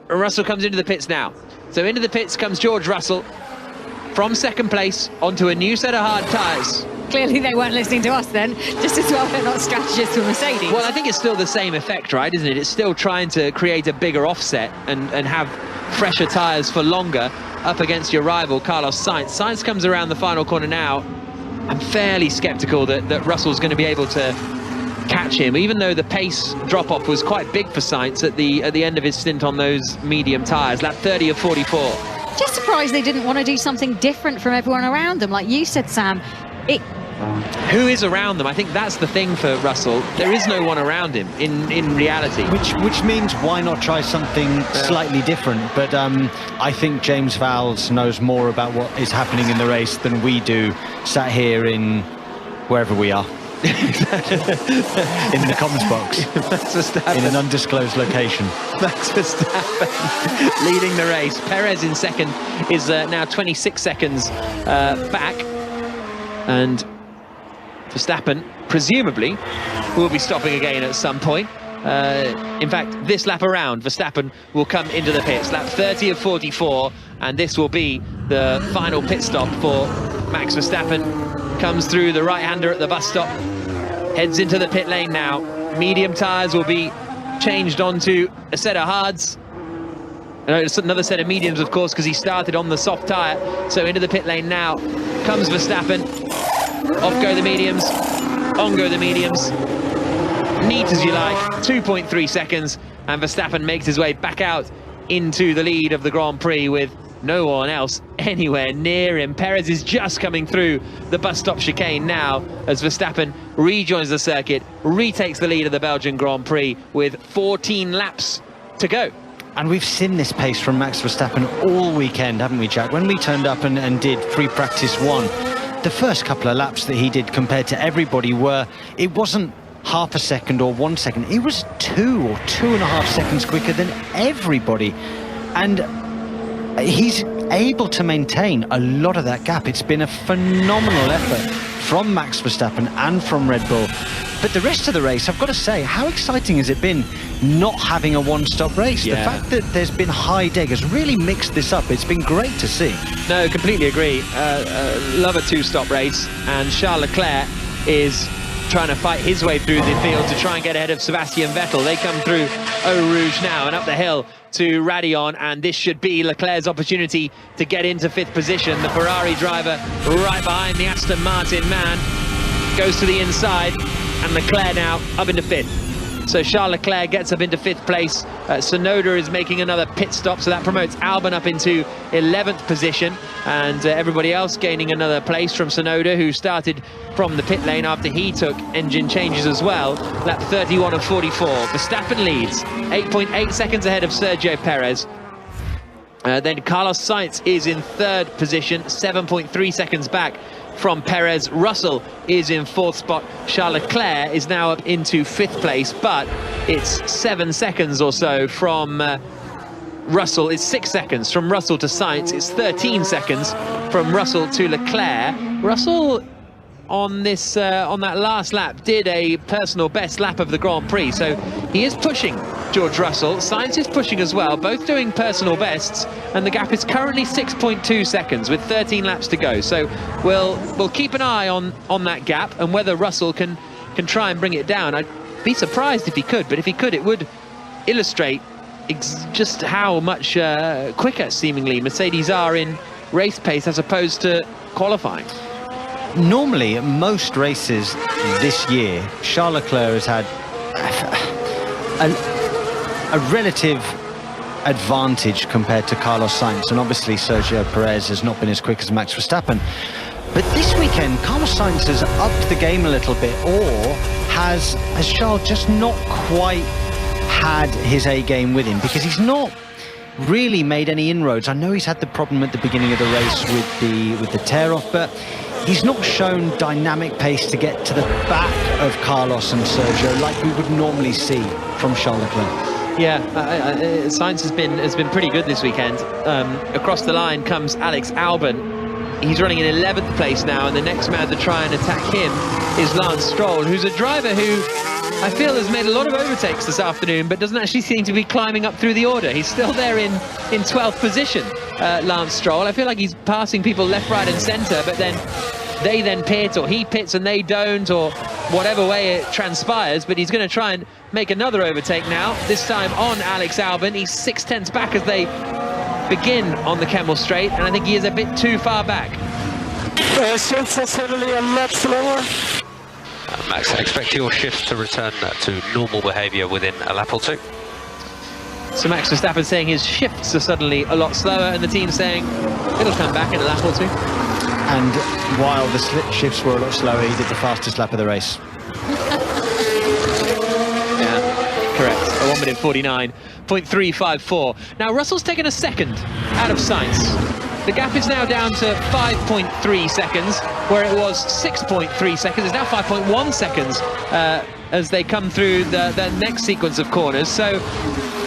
Speaker 3: Russell comes into the pits now. So into the pits comes George Russell from 2nd place onto a new set of hard tyres.
Speaker 2: Clearly they weren't listening to us then, just as well they're not strategists for Mercedes.
Speaker 3: Well, I think it's still the same effect, right, isn't it? It's still trying to create a bigger offset and have fresher tyres for longer up against your rival, Carlos Sainz. Sainz comes around the final corner now. I'm fairly sceptical that Russell's going to be able to catch him, even though the pace drop-off was quite big for Sainz at the end of his stint on those medium tyres, lap 30 of 44.
Speaker 2: Just surprised they didn't want to do something different from everyone around them. Like you said, Sam,
Speaker 3: who is around them? I think that's the thing for Russell. There is no one around him in reality.
Speaker 4: Which means why not try something slightly different? But I think James Vowles knows more about what is happening in the race than we do, sat here in wherever we are. In the comms box.
Speaker 3: Max Verstappen.
Speaker 4: In an undisclosed location.
Speaker 3: Max Verstappen leading the race. Perez in second is now 26 seconds back. And Verstappen, presumably, will be stopping again at some point. In fact, this lap around, Verstappen will come into the pits. Lap 30 of 44, and this will be the final pit stop for Max Verstappen. Comes through the right-hander at the bus stop, heads into the pit lane now. Medium tyres will be changed onto a set of hards. It's another set of mediums, of course, because he started on the soft tyre. So into the pit lane now comes Verstappen. Off go the mediums. On go the mediums. Neat as you like, 2.3 seconds, and Verstappen makes his way back out into the lead of the Grand Prix with no one else anywhere near him. Perez is just coming through the bus stop chicane now as Verstappen rejoins the circuit, retakes the lead of the Belgian Grand Prix with 14 laps to go.
Speaker 4: And we've seen this pace from Max Verstappen all weekend, haven't we, Jack? When we turned up and did free practice 1, the first couple of laps that he did compared to everybody it wasn't half a second or 1 second, it was 2 or 2.5 seconds quicker than everybody. And he's able to maintain a lot of that gap. It's been a phenomenal effort from Max Verstappen and from Red Bull. But the rest of the race, I've got to say, how exciting has it been not having a one-stop race?
Speaker 3: Yeah.
Speaker 4: The fact that there's been high deg has really mixed this up. It's been great to see.
Speaker 3: No, completely agree. Love a two-stop race, and Charles Leclerc is trying to fight his way through the field to try and get ahead of Sebastian Vettel. They come through Eau Rouge now and up the hill to Radillon, and this should be Leclerc's opportunity to get into 5th position. The Ferrari driver right behind the Aston Martin man goes to the inside, and Leclerc now up into 5th. So Charles Leclerc gets up into 5th place. Tsunoda is making another pit stop, so that promotes Albon up into 11th position, and everybody else gaining another place from Tsunoda, who started from the pit lane after he took engine changes as well. Lap 31 of 44. Verstappen leads 8.8 seconds ahead of Sergio Perez. Then Carlos Sainz is in 3rd position, 7.3 seconds back from Perez. Russell is in 4th spot. Charles Leclerc is now up into 5th place, but it's 7 seconds or so from Russell. It's 6 seconds from Russell to Sainz. It's 13 seconds from Russell to Leclerc. Russell on this on that last lap did a personal best lap of the Grand Prix, so he is pushing George Russell. Sainz is pushing as well, both doing personal bests, and the gap is currently 6.2 seconds with 13 laps to go. So we'll keep an eye on that gap and whether Russell can try and bring it down. I'd be surprised if he could, but if he could, it would illustrate just how much quicker seemingly Mercedes are in race pace as opposed to qualifying.
Speaker 4: Normally, at most races this year, Charles Leclerc has had a relative advantage compared to Carlos Sainz, and obviously Sergio Perez has not been as quick as Max Verstappen. But this weekend, Carlos Sainz has upped the game a little bit, or has Charles just not quite had his A game with him, because he's not really made any inroads. I know he's had the problem at the beginning of the race with the tear-off, but he's not shown dynamic pace to get to the back of Carlos and Sergio like we would normally see from Charles Leclerc.
Speaker 3: Yeah, Sainz has been pretty good this weekend. Across the line comes Alex Albon. He's running in 11th place now, and the next man to try and attack him is Lance Stroll, who's a driver who I feel has made a lot of overtakes this afternoon, but doesn't actually seem to be climbing up through the order. He's still there in 12th position, Lance Stroll. I feel like he's passing people left, right and centre, but then they then pit, or he pits and they don't, or whatever way it transpires. But he's going to try and make another overtake now, this time on Alex Albon. He's 6/10 back as they begin on the Kemmel Straight, and I think he is a bit too far back.
Speaker 6: Shifts are suddenly a lot slower.
Speaker 8: Max, expect your shifts to return to normal behaviour within a lap or two.
Speaker 3: So Max Verstappen saying his shifts are suddenly a lot slower, and the team saying it'll come back in a lap or two.
Speaker 4: And while the shifts were a lot slower, he did the fastest lap of the race.
Speaker 3: Yeah, correct. A 1 minute 49.354. Now Russell's taken a second out of Sainz. The gap is now down to 5.3 seconds, where it was 6.3 seconds. It's now 5.1 seconds as they come through the next sequence of corners. So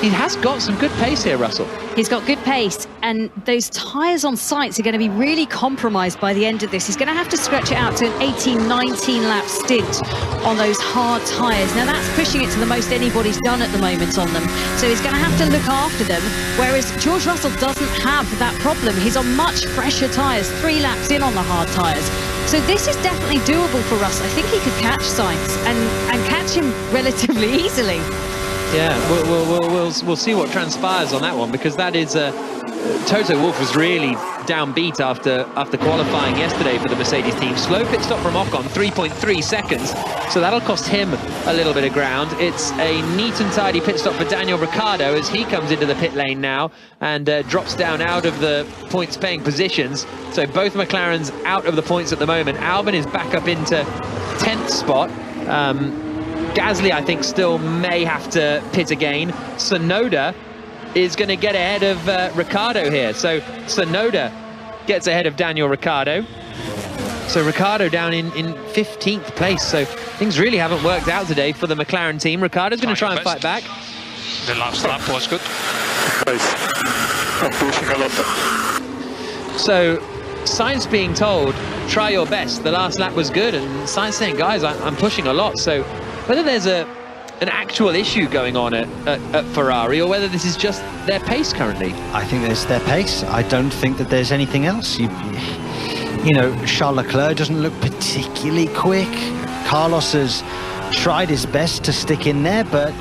Speaker 3: he has got some good pace here, Russell.
Speaker 2: He's got good pace, and those tyres on Sainz are going to be really compromised by the end of this. He's going to have to stretch it out to an 18-19 lap stint on those hard tyres. Now that's pushing it to the most anybody's done at the moment on them. So he's going to have to look after them, whereas George Russell doesn't have that problem. He's on much fresher tyres, 3 laps in on the hard tyres. So this is definitely doable for Russell. I think he could catch Sainz and catch him relatively easily.
Speaker 3: Yeah, we'll see what transpires on that one, because that is Toto Wolff was really downbeat after qualifying yesterday for the Mercedes team. Slow pit stop from Ocon, 3.3 seconds, so that'll cost him a little bit of ground. It's a neat and tidy pit stop for Daniel Ricciardo as he comes into the pit lane now and drops down out of the points-paying positions. So both McLarens out of the points at the moment. Albon is back up into 10th spot. Gasly, I think, still may have to pit again. Tsunoda is going to get ahead of Ricciardo here. So Tsunoda gets ahead of Daniel Ricciardo. So Ricciardo down in 15th place. So things really haven't worked out today for the McLaren team. Ricciardo's going to try and fight back.
Speaker 5: The last lap was good.
Speaker 6: I'm pushing a lot.
Speaker 3: So Sainz being told, try your best. The last lap was good. And Sainz saying, guys, I'm pushing a lot. So whether there's an actual issue going on at Ferrari, or whether this is just their pace currently.
Speaker 4: I think there's their pace. I don't think that there's anything else. You know, Charles Leclerc doesn't look particularly quick. Carlos has tried his best to stick in there, but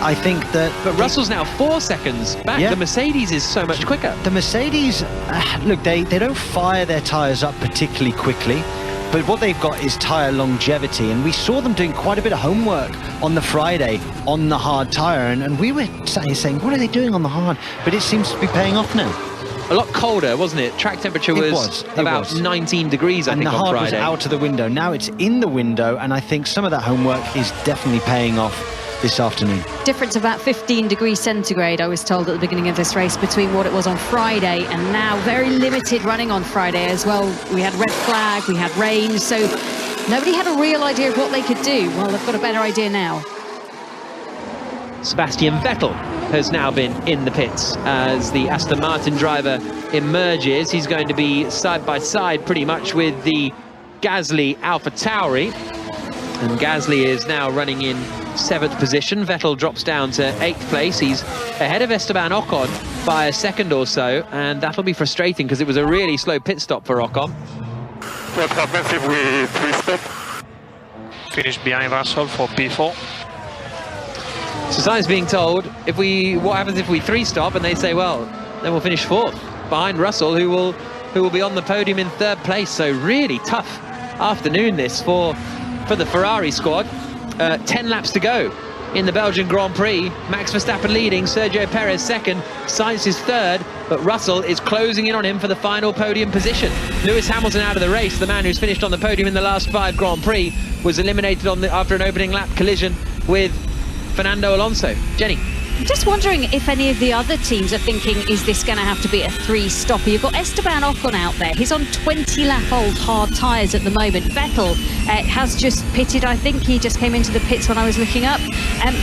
Speaker 4: I think that...
Speaker 3: But Russell's now 4 seconds back. Yeah. The Mercedes is so much quicker.
Speaker 4: The Mercedes, look, they don't fire their tyres up particularly quickly. But what they've got is tyre longevity, and we saw them doing quite a bit of homework on the Friday on the hard tyre, and we were sat here saying, what are they doing on the hard? But it seems to be paying off now.
Speaker 3: A lot colder, wasn't it? Track temperature was about 19 degrees, I think, on Friday. And the hard was
Speaker 4: out of the window. Now it's in the window, and I think some of that homework is definitely paying off this afternoon.
Speaker 2: Difference of about 15 degrees centigrade, I was told at the beginning of this race, between what it was on Friday and now. Very limited running on Friday as well. We had red flag, we had rain, so nobody had a real idea of what they could do. Well, they've got a better idea now.
Speaker 3: Sebastian Vettel has now been in the pits as the Aston Martin driver emerges. He's going to be side by side pretty much with the Gasly AlphaTauri, and Gasly is now running in 7th position. Vettel drops down to 8th place. He's ahead of Esteban Ocon by a second or so, and that'll be frustrating because it was a really slow pit stop for Ocon.
Speaker 6: What happens if we three-stop?
Speaker 5: Finish behind Russell for P4.
Speaker 3: So Sainz being told, what happens if we three-stop? And they say, well, then we'll finish 4th behind Russell, who will be on the podium in 3rd place. So really tough afternoon this for the Ferrari squad. 10 laps to go in the Belgian Grand Prix. Max Verstappen leading, Sergio Perez second, Sainz is 3rd, but Russell is closing in on him for the final podium position. Lewis Hamilton out of the race, the man who's finished on the podium in the last 5 Grand Prix, was eliminated after an opening lap collision with Fernando Alonso. Jenny.
Speaker 2: I'm just wondering if any of the other teams are thinking, is this going to have to be a 3-stopper? You've got Esteban Ocon out there. He's on 20-lap-old hard tyres at the moment. Vettel has just pitted, I think. He just came into the pits when I was looking up.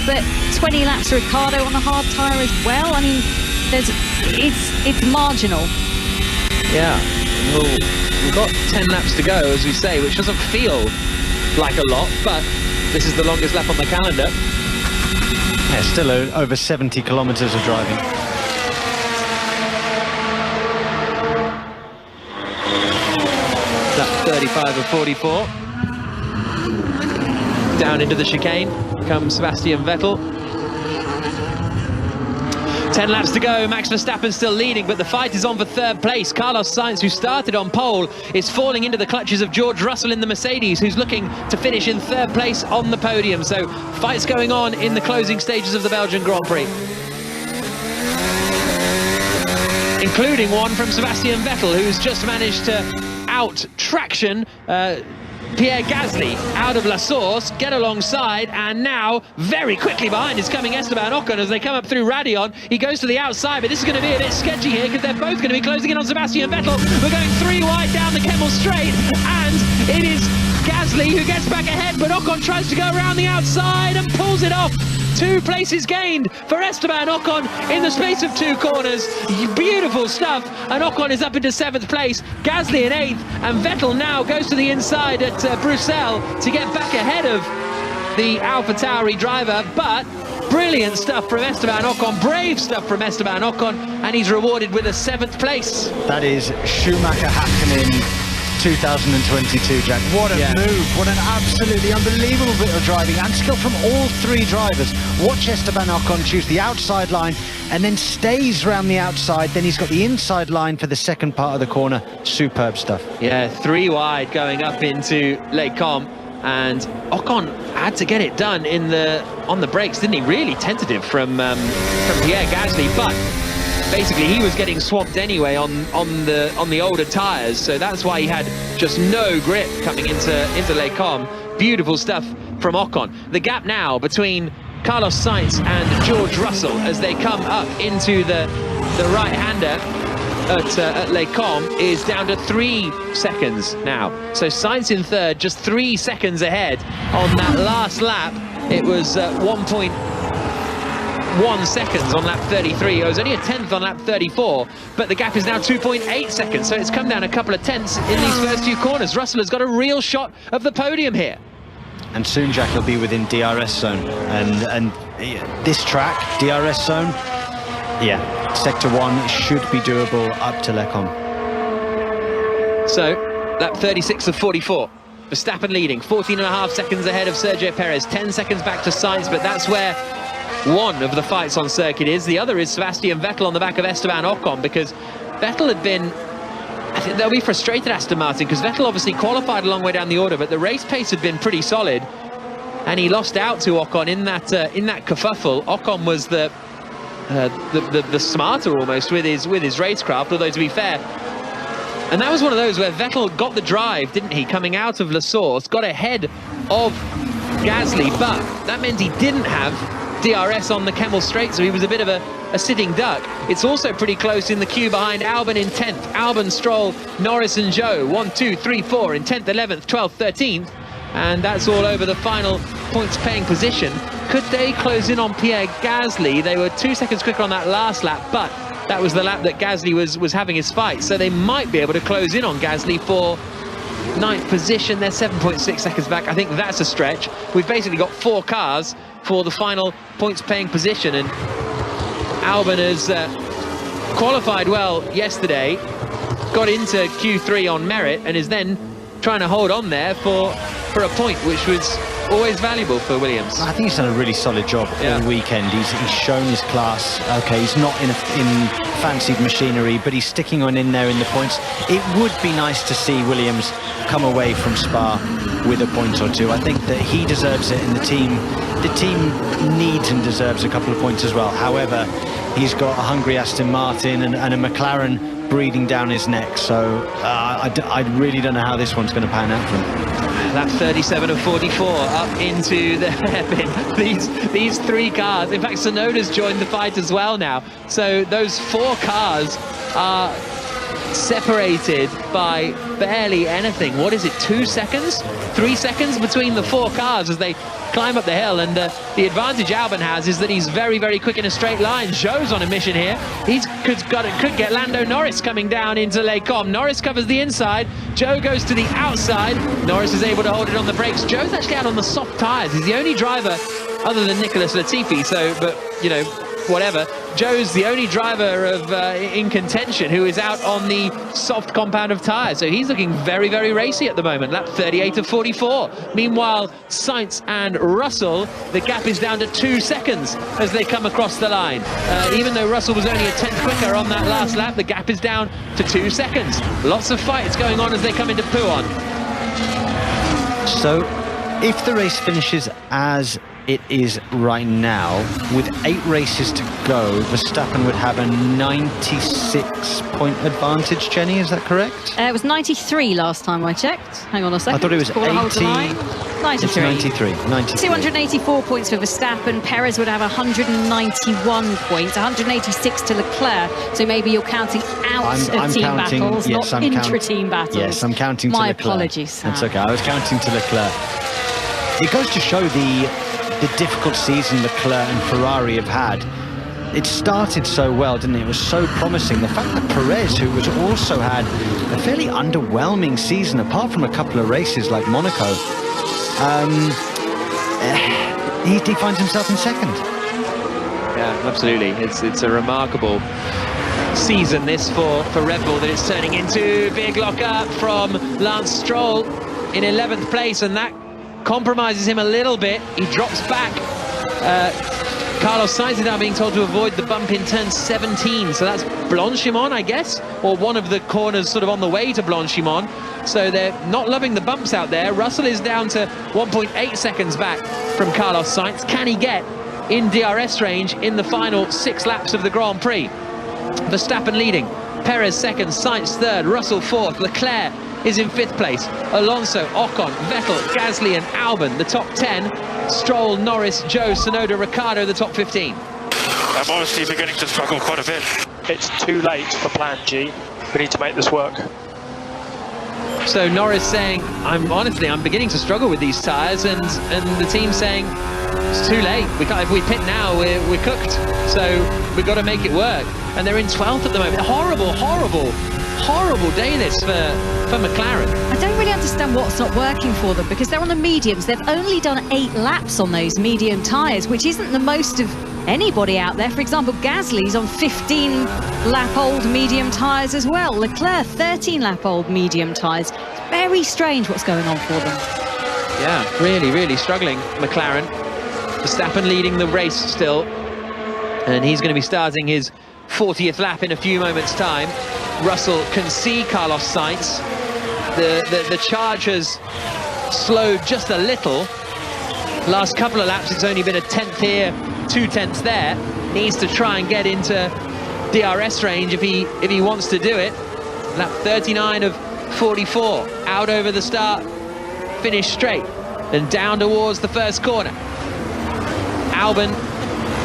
Speaker 2: But 20 laps, Ricciardo on the hard tyre as well. I mean, it's marginal.
Speaker 3: Yeah. Well, we've got 10 laps to go, as we say, which doesn't feel like a lot, but this is the longest lap on the calendar.
Speaker 4: Yeah, still over 70 kilometres of driving.
Speaker 3: Lap 35 of 44. Down into the chicane comes Sebastian Vettel. 10 laps to go. Max Verstappen still leading, but the fight is on for 3rd place. Carlos Sainz, who started on pole, is falling into the clutches of George Russell in the Mercedes, who's looking to finish in 3rd place on the podium. So fights going on in the closing stages of the Belgian Grand Prix, including one from Sebastian Vettel, who's just managed to out-traction Pierre Gasly out of La Source, get alongside, and now very quickly behind is coming Esteban Ocon as they come up through Radion. He goes to the outside, but this is going to be a bit sketchy here because they're both going to be closing in on Sebastian Vettel. We're going 3 wide down the Kemmel Straight, and it is Gasly who gets back ahead, but Ocon tries to go around the outside and pulls it off. 2 places gained for Esteban Ocon in the space of 2 corners. Beautiful stuff, and Ocon is up into 7th place, Gasly in 8th, and Vettel now goes to the inside at Bruxelles to get back ahead of the AlphaTauri driver. But brilliant stuff from Esteban Ocon, brave stuff from Esteban Ocon, and he's rewarded with a 7th place.
Speaker 4: That is Schumacher-Hakkinen 2022, Jack. What a move. What an absolutely unbelievable bit of driving and skill from all three drivers. Watch Esteban Ocon choose the outside line and then stays around the outside. Then he's got the inside line for the second part of the corner. Superb stuff.
Speaker 3: Yeah, 3 wide going up into Les Combes, and Ocon had to get it done on the brakes, didn't he? Really tentative from Pierre Gasly, but basically he was getting swamped anyway on the older tyres, so that's why he had just no grip coming into Les Combes. Beautiful stuff from Ocon. The gap now between Carlos Sainz and George Russell as they come up into the right-hander at Les Combes is down to 3 seconds now. So Sainz in third, just 3 seconds ahead on that last lap. It was 1.1 seconds on lap 33. It was only a tenth on lap 34, but the gap is now 2.8 seconds. So it's come down a couple of tenths in these first few corners. Russell has got a real shot of the podium here.
Speaker 4: And soon Jack will be within DRS zone, and this track, DRS zone, yeah, sector 1 should be doable up to Les Combes.
Speaker 3: So lap 36 of 44, Verstappen leading 14.5 seconds ahead of Sergio Perez, 10 seconds back to Sainz, but that's where one of the fights on circuit is. The other is Sebastian Vettel on the back of Esteban Ocon, because Vettel had been, I think they'll be frustrated, Aston Martin, because Vettel obviously qualified a long way down the order, but the race pace had been pretty solid, and he lost out to Ocon in that kerfuffle. Ocon was the smarter almost with his racecraft, although to be fair, and that was one of those where Vettel got the drive, didn't he, coming out of La Source, got ahead of Gasly, but that meant he didn't have DRS on the Kemmel Straight, so he was a bit of a sitting duck. It's also pretty close in the queue behind Albon in 10th. Albon, Stroll, Norris and Zhou, 1, 2, 3, 4 in 10th, 11th, 12th, 13th, and that's all over the final points paying position. Could they close in on Pierre Gasly? They were 2 seconds quicker on that last lap, but that was the lap that Gasly was having his fight, so they might be able to close in on Gasly for 9th position. They're 7.6 seconds back. I think that's a stretch. We've basically got 4 cars for the final points paying position, and Albon has qualified well yesterday, got into Q3 on merit, and is then trying to hold on there for a point, which was always valuable for Williams.
Speaker 4: I think he's done a really solid job all weekend. He's shown his class. Okay, he's not in fancied machinery, but he's sticking on in there in the points. It would be nice to see Williams come away from Spa with a point or two. I think that he deserves it, and the team needs and deserves a couple of points as well. However, he's got a hungry Aston Martin and a McLaren breathing down his neck, so I really don't know how this one's going to pan out for him.
Speaker 3: Lap 37 of 44 up into the hairpin. These 3 cars, in fact Tsunoda's joined the fight as well now, so those 4 cars are separated by barely anything. What is it, 2 seconds? 3 seconds between the 4 cars as they climb up the hill, and the advantage Albon has is that he's very, very quick in a straight line. Zhou's on a mission here. He could get Lando Norris coming down into Les Combes. Norris covers the inside. Zhou goes to the outside. Norris is able to hold it on the brakes. Zhou's actually out on the soft tyres. He's the only driver other than Nicholas Latifi, so, but, you know, whatever. Zhou's the only driver in contention who is out on the soft compound of tyres, so he's looking very, very racy at the moment. Lap 38 of 44. Meanwhile, Sainz and Russell, the gap is down to 2 seconds as they come across the line. Even though Russell was only a tenth quicker on that last lap, the gap is down to 2 seconds. Lots of fights going on as they come into Pouhon.
Speaker 4: So, if the race finishes as it is right now, with 8 races to go, Verstappen would have a 96-point advantage. Jenny, is that correct?
Speaker 2: It was 93 last time I checked. Hang on a second.
Speaker 4: I thought it was 80.
Speaker 2: 93.
Speaker 4: 93.
Speaker 2: 284 points for Verstappen. Perez would have 191 points, 186 to Leclerc. So maybe you're counting out of team battles, not intra-team battles.
Speaker 4: Yes, I'm counting to Leclerc.
Speaker 2: My apologies, Sam.
Speaker 4: That's okay. I was counting to Leclerc. It goes to show the difficult season Leclerc and Ferrari have had. It started so well, didn't it? It was so promising. The fact that Perez, who was also had a fairly underwhelming season, apart from a couple of races like Monaco, he finds himself in second.
Speaker 3: Yeah, absolutely. It's a remarkable season, this for Red Bull, that it's turning into. Big lock-up from Lance Stroll in 11th place, and that compromises him a little bit. He drops back. Carlos Sainz is now being told to avoid the bump in turn 17, so that's Blanchimont, I guess, or one of the corners sort of on the way to Blanchimont. So they're not loving the bumps out there. Russell is down to 1.8 seconds back from Carlos Sainz. Can he get in DRS range in the final 6 laps of the Grand Prix? Verstappen leading, Perez second, Sainz third, Russell fourth, Leclerc is in 5th place, Alonso, Ocon, Vettel, Gasly and Albon the top 10, Stroll, Norris, Joe, Tsunoda, Ricciardo the top 15.
Speaker 6: I'm honestly beginning to struggle quite a bit. It's too late for plan G. We need to make this work.
Speaker 3: So Norris saying, I'm beginning to struggle with these tyres, and the team saying, it's too late. We can't, if we pit now, we're cooked. So we've got to make it work. And they're in 12th at the moment. Horrible day this for McLaren.
Speaker 2: I don't really understand what's not working for them, because they're on the mediums. They've only done 8 laps on those medium tyres, which isn't the most of anybody out there. For example, Gasly's on 15-lap-old medium tyres as well. Leclerc, 13-lap-old medium tyres. It's very strange what's going on for them.
Speaker 3: Yeah, really struggling, McLaren. Verstappen leading the race still, and he's going to be starting his 40th lap in a few moments' time. Russell can see Carlos Sainz. The charge has slowed just a little. Last couple of laps, it's only been a 10th here, 2 tenths there. Needs to try and get into DRS range if he wants to do it. Lap 39 of 44, out over the start, finish straight, and down towards the first corner. Albon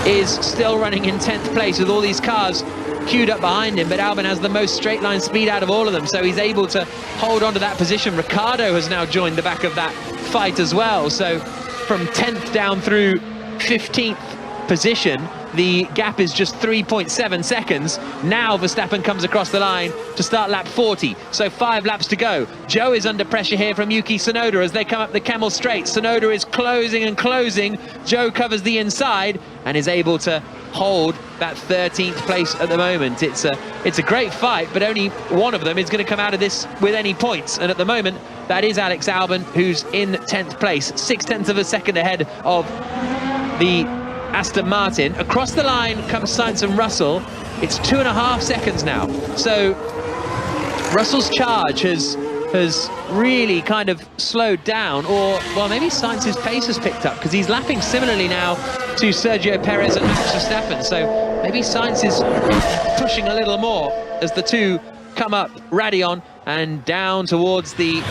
Speaker 3: is still running in 10th place with all these cars queued up behind him, but Albon has the most straight line speed out of all of them, so he's able to hold on to that position. Ricciardo has now joined the back of that fight as well, so from 10th down through 15th position, the gap is just 3.7 seconds. Now Verstappen comes across the line to start lap 40, so 5 laps to go. Joe is under pressure here from Yuki Tsunoda as they come up the Kemmel Straight. Tsunoda is closing and closing. Joe covers the inside and is able to hold that 13th place at the moment. It's a great fight, but only one of them is going to come out of this with any points, and at the moment that is Alex Albon, who's in 10th place, 6/10 of a second ahead of the Aston Martin. Across the line comes Sainz and Russell. It's 2.5 seconds now. So Russell's charge has really kind of slowed down, or well, maybe Sainz's pace has picked up because he's lapping similarly now to Sergio Perez and Max Verstappen. So maybe Sainz is pushing a little more as the two come up Radion and down towards the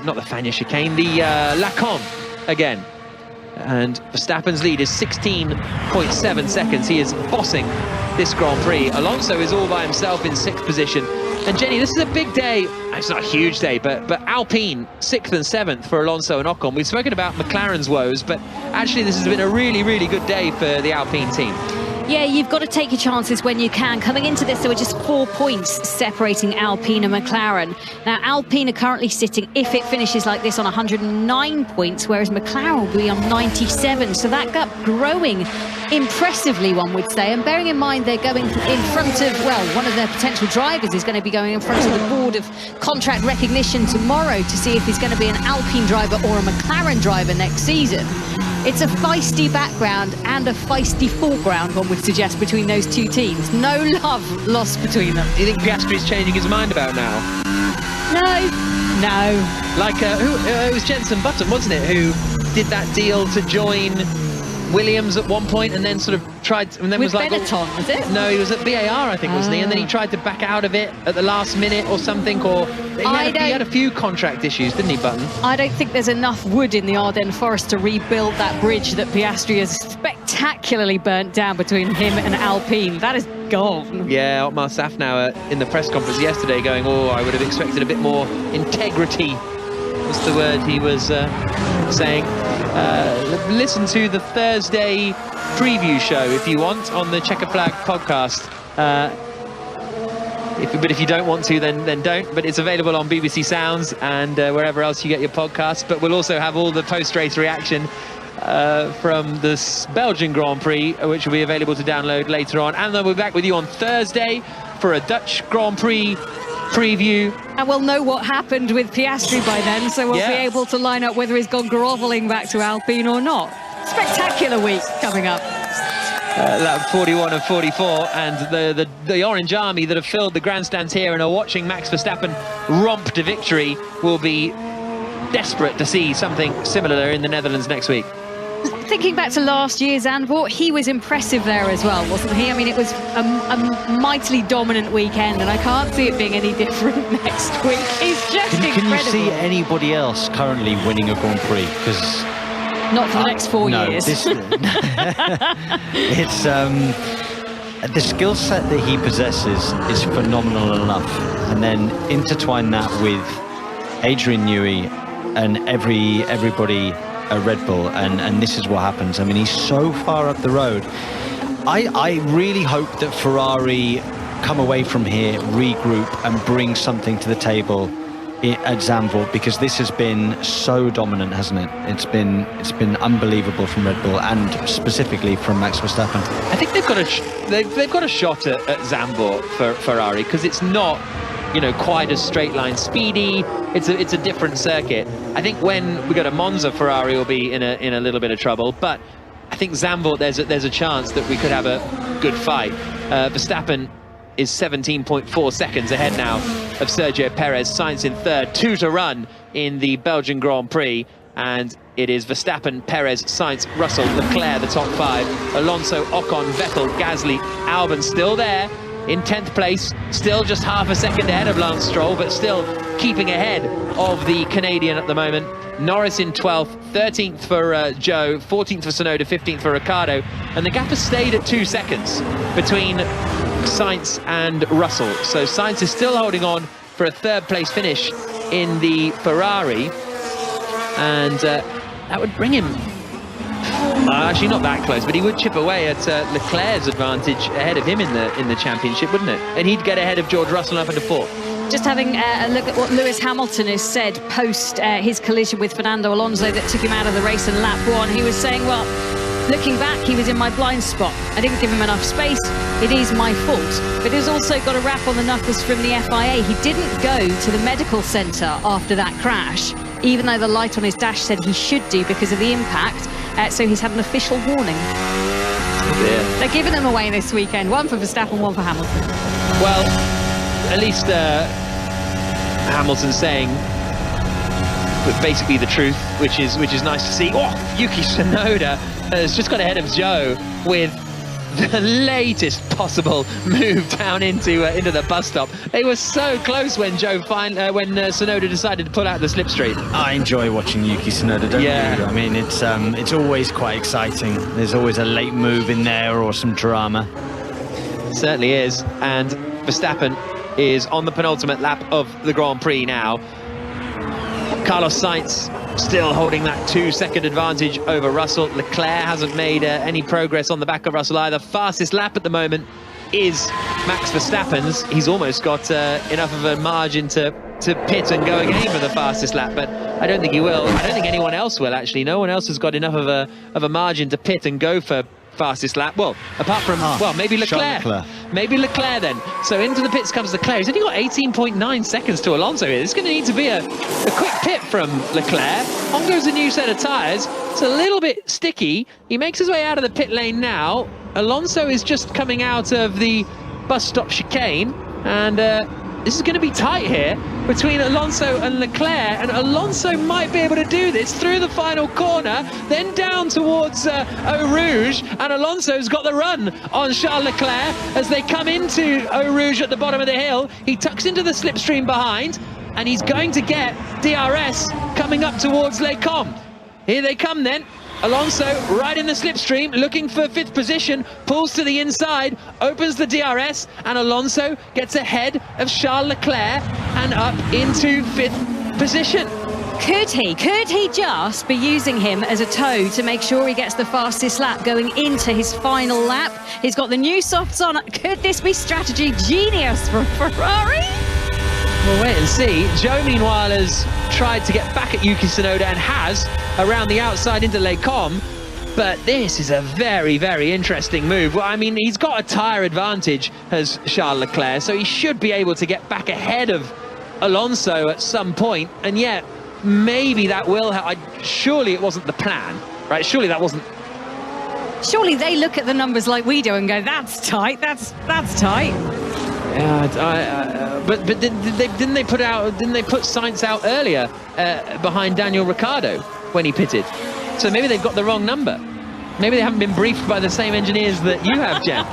Speaker 3: not the Fagnes chicane, the Lacan again. And Verstappen's lead is 16.7 seconds. He is bossing this Grand Prix. Alonso is all by himself in 6th position. And Jenny, this is a big day. It's not a huge day, but Alpine 6th and 7th for Alonso and Ocon. We've spoken about McLaren's woes, but actually this has been a really good day for the Alpine team.
Speaker 2: Yeah, you've got to take your chances when you can. Coming into this, there were just 4 points separating Alpine and McLaren. Now, Alpine are currently sitting, if it finishes like this, on 109 points, whereas McLaren will be on 97. So that gap growing impressively, one would say. And bearing in mind they're going in front of, well, one of their potential drivers is going to be going in front of the board of contract recognition tomorrow to see if he's going to be an Alpine driver or a McLaren driver next season. It's a feisty background and a feisty foreground, one would suggest, between those two teams. No love lost between them.
Speaker 3: Do you think Piastri's changing his mind about now?
Speaker 2: No.
Speaker 3: Like, it was Jenson Button, wasn't it, who did that deal to join Williams at one point and then sort of tried, and then
Speaker 2: with
Speaker 3: was like,
Speaker 2: Benetton, was it?
Speaker 3: No, he was at BAR, I think, wasn't he? And then he tried to back out of it at the last minute or something, or he had a few contract issues, didn't he, Button?
Speaker 2: I don't think there's enough wood in the Ardennes forest to rebuild that bridge that Piastri has spectacularly burnt down between him and Alpine. That is gone.
Speaker 3: Yeah, Otmar Safnauer in the press conference yesterday going, oh, I would have expected a bit more integrity, was the word he was saying. Listen to the Thursday preview show if you want on the Checker Flag podcast. But if you don't want to, then don't. But it's available on BBC Sounds and wherever else you get your podcasts. But we'll also have all the post-race reaction from this Belgian Grand Prix, which will be available to download later on. And then we'll be back with you on Thursday for a Dutch Grand Prix preview.
Speaker 2: And we'll know what happened with Piastri by then, so we'll be able to line up whether he's gone grovelling back to Alpine or not. Spectacular week coming up.
Speaker 3: Lap 41 and 44, and the Orange Army that have filled the grandstands here and are watching Max Verstappen romp to victory will be desperate to see something similar in the Netherlands next week.
Speaker 2: Thinking back to last year's Zandvoort, he was impressive there as well, wasn't he? I mean, it was a mightily dominant weekend, and I can't see it being any different next week. He's just incredible.
Speaker 4: Can you see anybody else currently winning a Grand Prix? Because
Speaker 2: not for the next 4 years.
Speaker 4: It's the skill set that he possesses is phenomenal enough, and then intertwine that with Adrian Newey and everybody at Red Bull, and this is what happens. I mean, he's so far up the road. I really hope that Ferrari come away from here, regroup, and bring something to the table at Zandvoort, because this has been so dominant, hasn't it? It's been unbelievable from Red Bull, and specifically from Max Verstappen.
Speaker 3: I think they've got a shot at Zandvoort for Ferrari, because it's not, you know, quite as straight line speedy. It's a different circuit. I think when we go to Monza, Ferrari will be in a little bit of trouble, but I think Zandvoort, there's a chance that we could have a good fight. Verstappen is 17.4 seconds ahead now of Sergio Perez. Sainz in third, 2 to run in the Belgian Grand Prix, and it is Verstappen, Perez, Sainz, Russell, Leclerc, the top 5. Alonso, Ocon, Vettel, Gasly, Albon still there in 10th place, still just half a second ahead of Lance Stroll, but still keeping ahead of the Canadian at the moment. Norris in 12th, 13th for Joe, 14th for Tsunoda, 15th for Ricciardo, and the gap has stayed at 2 seconds between Sainz and Russell. So Sainz is still holding on for a 3rd place finish in the Ferrari, and that would bring him actually not that close, but he would chip away at Leclerc's advantage ahead of him in the championship, wouldn't it? And he'd get ahead of George Russell up into 4th.
Speaker 2: Just having a look at what Lewis Hamilton has said post his collision with Fernando Alonso that took him out of the race in lap 1. He was saying, well, looking back, he was in my blind spot. I didn't give him enough space. It is my fault. But he's also got a rap on the knuckles from the FIA. He didn't go to the medical centre after that crash, even though the light on his dash said he should do because of the impact. So he's had an official warning.
Speaker 3: Yeah.
Speaker 2: They're giving them away this weekend. 1 for Verstappen, 1 for Hamilton.
Speaker 3: Well, at least Hamilton's saying basically the truth, which is nice to see. Oh, Yuki Tsunoda has just got ahead of Joe with the latest possible move down into the bus stop. They were so close when Tsunoda decided to pull out the slipstream.
Speaker 4: I enjoy watching Yuki Tsunoda, don't you? I mean, it's always quite exciting. There's always a late move in there or some drama.
Speaker 3: It certainly is. And Verstappen is on the penultimate lap of the Grand Prix now. Carlos Sainz still holding that 2-second advantage over Russell. Leclerc hasn't made any progress on the back of Russell either. Fastest lap at the moment is Max Verstappen's. He's almost got enough of a margin to pit and go again for the fastest lap, but I don't think he will. I don't think anyone else will, actually. No one else has got enough of a margin to pit and go for fastest lap. Well, apart from, well, maybe Leclerc. Maybe Leclerc then. So into the pits comes Leclerc. He's only got 18.9 seconds to Alonso here. It's going to need to be a quick pit from Leclerc. On goes a new set of tyres. It's a little bit sticky. He makes his way out of the pit lane now. Alonso is just coming out of the bus stop chicane, and this is going to be tight here between Alonso and Leclerc, and Alonso might be able to do this through the final corner, then down towards Eau Rouge, and Alonso's got the run on Charles Leclerc as they come into Eau Rouge at the bottom of the hill. He tucks into the slipstream behind, and he's going to get DRS coming up towards Les Combes. Here they come then. Alonso right in the slipstream, looking for 5th position, pulls to the inside, opens the DRS, and Alonso gets ahead of Charles Leclerc and up into 5th position.
Speaker 2: Could he just be using him as a tow to make sure he gets the fastest lap going into his final lap? He's got the new softs on. Could this be strategy genius from Ferrari?
Speaker 3: We'll wait and see. Joe, meanwhile, has tried to get back at Yuki Tsunoda and has around the outside into Les Combes. But this is a very, very interesting move. Well, I mean, he's got a tyre advantage, has Charles Leclerc, so he should be able to get back ahead of Alonso at some point. And yet, maybe that will help. Surely it wasn't the plan, right? Surely that wasn't.
Speaker 2: Surely they look at the numbers like we do and go, that's tight, that's tight.
Speaker 3: Yeah, but didn't they put Sainz out earlier behind Daniel Ricciardo when he pitted? So maybe they've got the wrong number. Maybe they haven't been briefed by the same engineers that you have, Jen.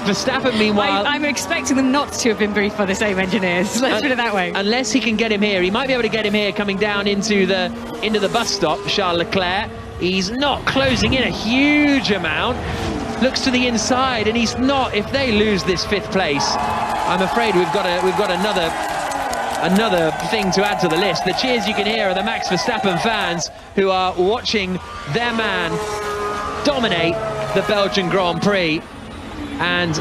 Speaker 3: Verstappen, meanwhile...
Speaker 2: I'm expecting them not to have been briefed by the same engineers, let's put it that way.
Speaker 3: Unless he can get him here. He might be able to get him here coming down into the bus stop, Charles Leclerc. He's not closing in a huge amount. Looks to the inside, and he's not. If they lose this 5th place, I'm afraid we've got another thing to add to the list. The cheers you can hear are the Max Verstappen fans who are watching their man dominate the Belgian Grand Prix, and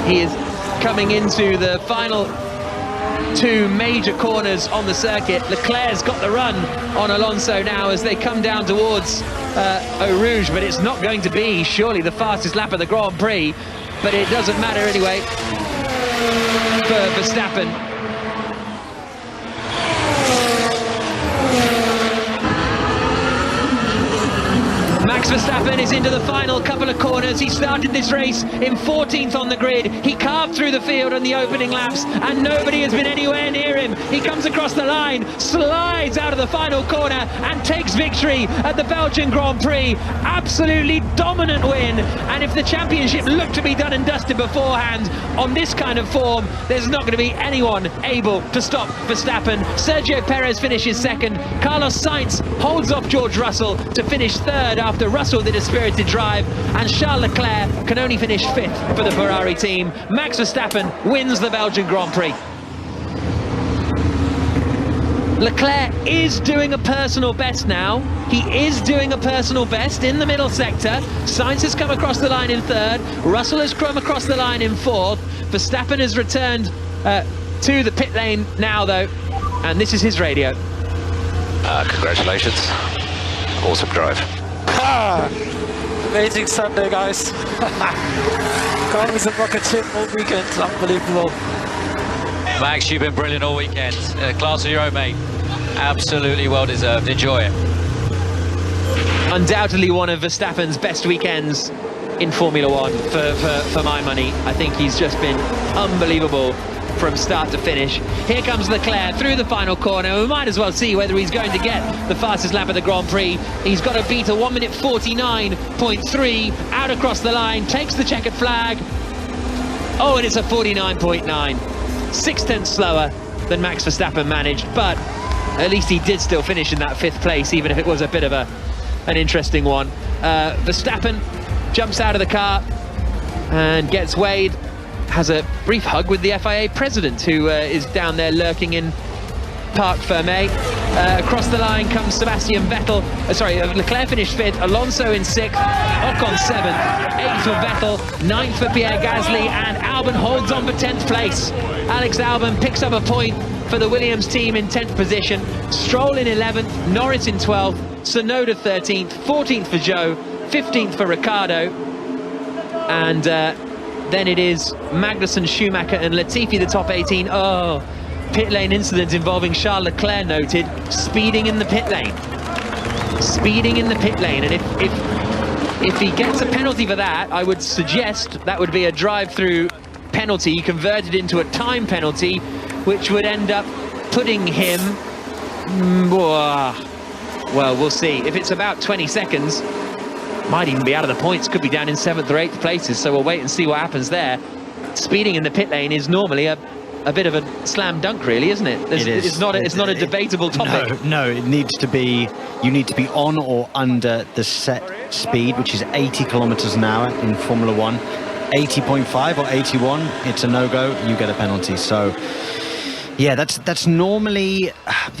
Speaker 3: he is coming into the final 2 major corners on the circuit. Leclerc's got the run on Alonso now as they come down towards Eau Rouge, but it's not going to be surely the fastest lap of the Grand Prix, but it doesn't matter anyway for Verstappen. Max Verstappen is into the final couple of corners. He started this race in 14th on the grid. He carved through the field on the opening laps, and nobody has been anywhere near him. He comes across the line, slides out of the final corner, and takes victory at the Belgian Grand Prix. Absolutely dominant win. And if the championship looked to be done and dusted beforehand, on this kind of form, there's not going to be anyone able to stop Verstappen. Sergio Perez finishes 2nd. Carlos Sainz holds off George Russell to finish 3rd after Russell did a spirited drive, and Charles Leclerc can only finish 5th for the Ferrari team. Max Verstappen wins the Belgian Grand Prix. Leclerc is doing a personal best now. He is doing a personal best in the middle sector. Sainz has come across the line in 3rd. Russell has come across the line in 4th. Verstappen has returned to the pit lane now, though, and this is his radio.
Speaker 8: Congratulations. Awesome drive.
Speaker 6: Amazing Sunday, guys. Guys and rocket ship all weekend, unbelievable.
Speaker 9: Max, you've been brilliant all weekend. Class of your own, mate. Absolutely well deserved. Enjoy it.
Speaker 3: Undoubtedly one of Verstappen's best weekends in Formula One for my money. I think he's just been unbelievable from start to finish. Here comes Leclerc through the final corner. We might as well see whether he's going to get the fastest lap of the Grand Prix. He's got to beat a 1 minute 49.3 out across the line, takes the checkered flag. Oh, and it's a 49.9. 6/10 slower than Max Verstappen managed, but at least he did still finish in that 5th place, even if it was a bit of an interesting one. Verstappen jumps out of the car and gets weighed. Has a brief hug with the FIA president, who is down there lurking in Parc Fermé. Across the line comes Sebastian Vettel. Leclerc finished 5th, Alonso in 6th, Ocon 7th, 8th for Vettel, 9th for Pierre Gasly, and Albon holds on for 10th place. Alex Albon picks up a point for the Williams team in 10th position. Stroll in 11th, Norris in 12th, Tsunoda 13th, 14th for Joe, 15th for Ricciardo, and then it is Magnussen, Schumacher and Latifi, the top 18. Oh, pit lane incident involving Charles Leclerc noted. Speeding in the pit lane. Speeding in the pit lane. And if he gets a penalty for that, I would suggest that would be a drive-through penalty converted into a time penalty, which would end up putting him... well, we'll see. If it's about 20 seconds... might even be out of the points, could be down in 7th or 8th places, so we'll wait and see what happens there. Speeding in the pit lane is normally a bit of a slam dunk, really, isn't it?
Speaker 4: It is.
Speaker 3: It's not a debatable topic.
Speaker 4: No, it needs to be, you need to be on or under the set speed, which is 80 kilometers an hour in Formula One. 80.5 or 81, it's a no-go, you get a penalty. So, yeah, that's normally,